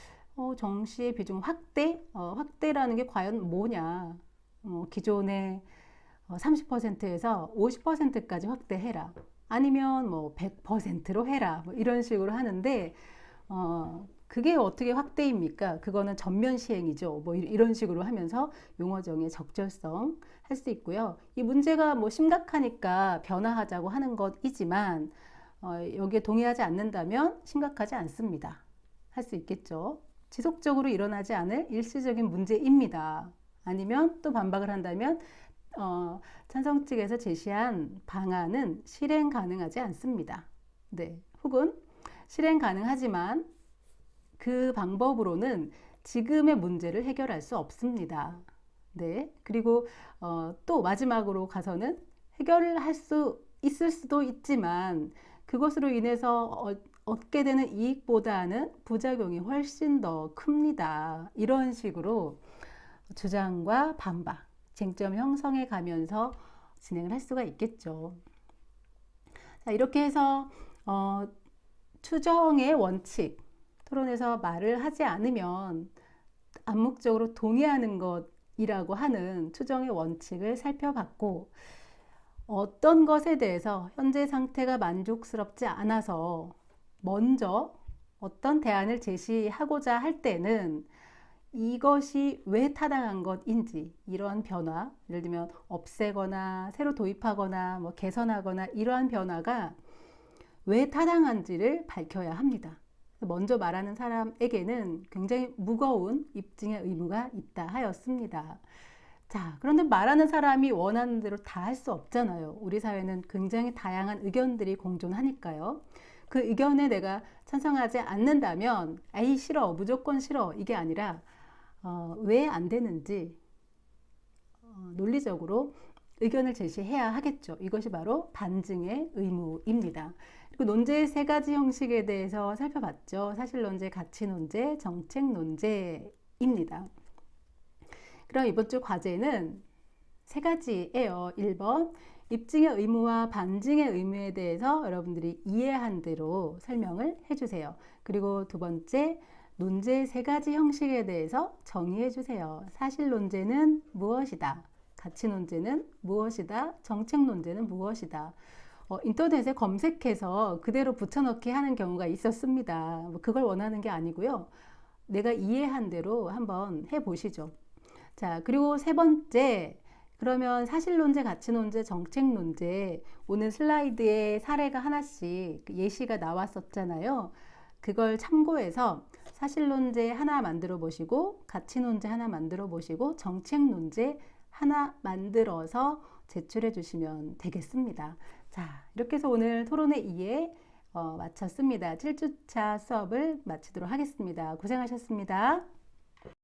정시의 비중 확대? 확대라는 게 과연 뭐냐? 기존의 30%에서 50%까지 확대해라. 아니면 100%로 해라. 이런 식으로 하는데 그게 어떻게 확대입니까? 그거는 전면 시행이죠. 이런 식으로 하면서 용어 정의의 적절성 할 수 있고요. 이 문제가 심각하니까 변화하자고 하는 것이지만 여기에 동의하지 않는다면 심각하지 않습니다. 할 수 있겠죠. 지속적으로 일어나지 않을 일시적인 문제입니다. 아니면 또 반박을 한다면 찬성 측에서 제시한 방안은 실행 가능하지 않습니다. 네, 혹은 실행 가능하지만 그 방법으로는 지금의 문제를 해결할 수 없습니다. 네, 그리고 또 마지막으로 가서는 해결을 할 수 있을 수도 있지만 그것으로 인해서 얻게 되는 이익보다는 부작용이 훨씬 더 큽니다. 이런 식으로 주장과 반박, 쟁점 형성해 가면서 진행을 할 수가 있겠죠. 자, 이렇게 해서 추정의 원칙, 토론에서 말을 하지 않으면 암묵적으로 동의하는 것이라고 하는 추정의 원칙을 살펴봤고, 어떤 것에 대해서 현재 상태가 만족스럽지 않아서 먼저 어떤 대안을 제시하고자 할 때는 이것이 왜 타당한 것인지, 이러한 변화, 예를 들면 없애거나 새로 도입하거나 뭐 개선하거나 이러한 변화가 왜 타당한지를 밝혀야 합니다. 먼저 말하는 사람에게는 굉장히 무거운 입증의 의무가 있다 하였습니다. 자, 그런데 말하는 사람이 원하는 대로 다 할 수 없잖아요. 우리 사회는 굉장히 다양한 의견들이 공존하니까요. 그 의견에 내가 찬성하지 않는다면 에이 싫어, 무조건 싫어, 이게 아니라 왜 안 되는지 논리적으로 의견을 제시해야 하겠죠. 이것이 바로 반증의 의무입니다. 그리고 논제의 세 가지 형식에 대해서 살펴봤죠. 사실 논제, 가치 논제, 정책 논제입니다. 그럼 이번 주 과제는 세 가지예요. 1번, 입증의 의무와 반증의 의무에 대해서 여러분들이 이해한 대로 설명을 해주세요. 그리고 두 번째, 논제의 세 가지 형식에 대해서 정의해 주세요. 사실 논제는 무엇이다? 가치 논제는 무엇이다? 정책 논제는 무엇이다? 인터넷에 검색해서 그대로 붙여넣기 하는 경우가 있었습니다. 그걸 원하는 게 아니고요. 내가 이해한 대로 한번 해보시죠. 자, 그리고 세 번째, 그러면 사실 논제, 가치 논제, 정책 논제, 오늘 슬라이드에 사례가 하나씩 예시가 나왔었잖아요. 그걸 참고해서 사실 논제 하나 만들어 보시고, 가치 논제 하나 만들어 보시고, 정책 논제 하나 만들어서 제출해 주시면 되겠습니다. 자, 이렇게 해서 오늘 토론회 2회 마쳤습니다. 7주차 수업을 마치도록 하겠습니다. 고생하셨습니다.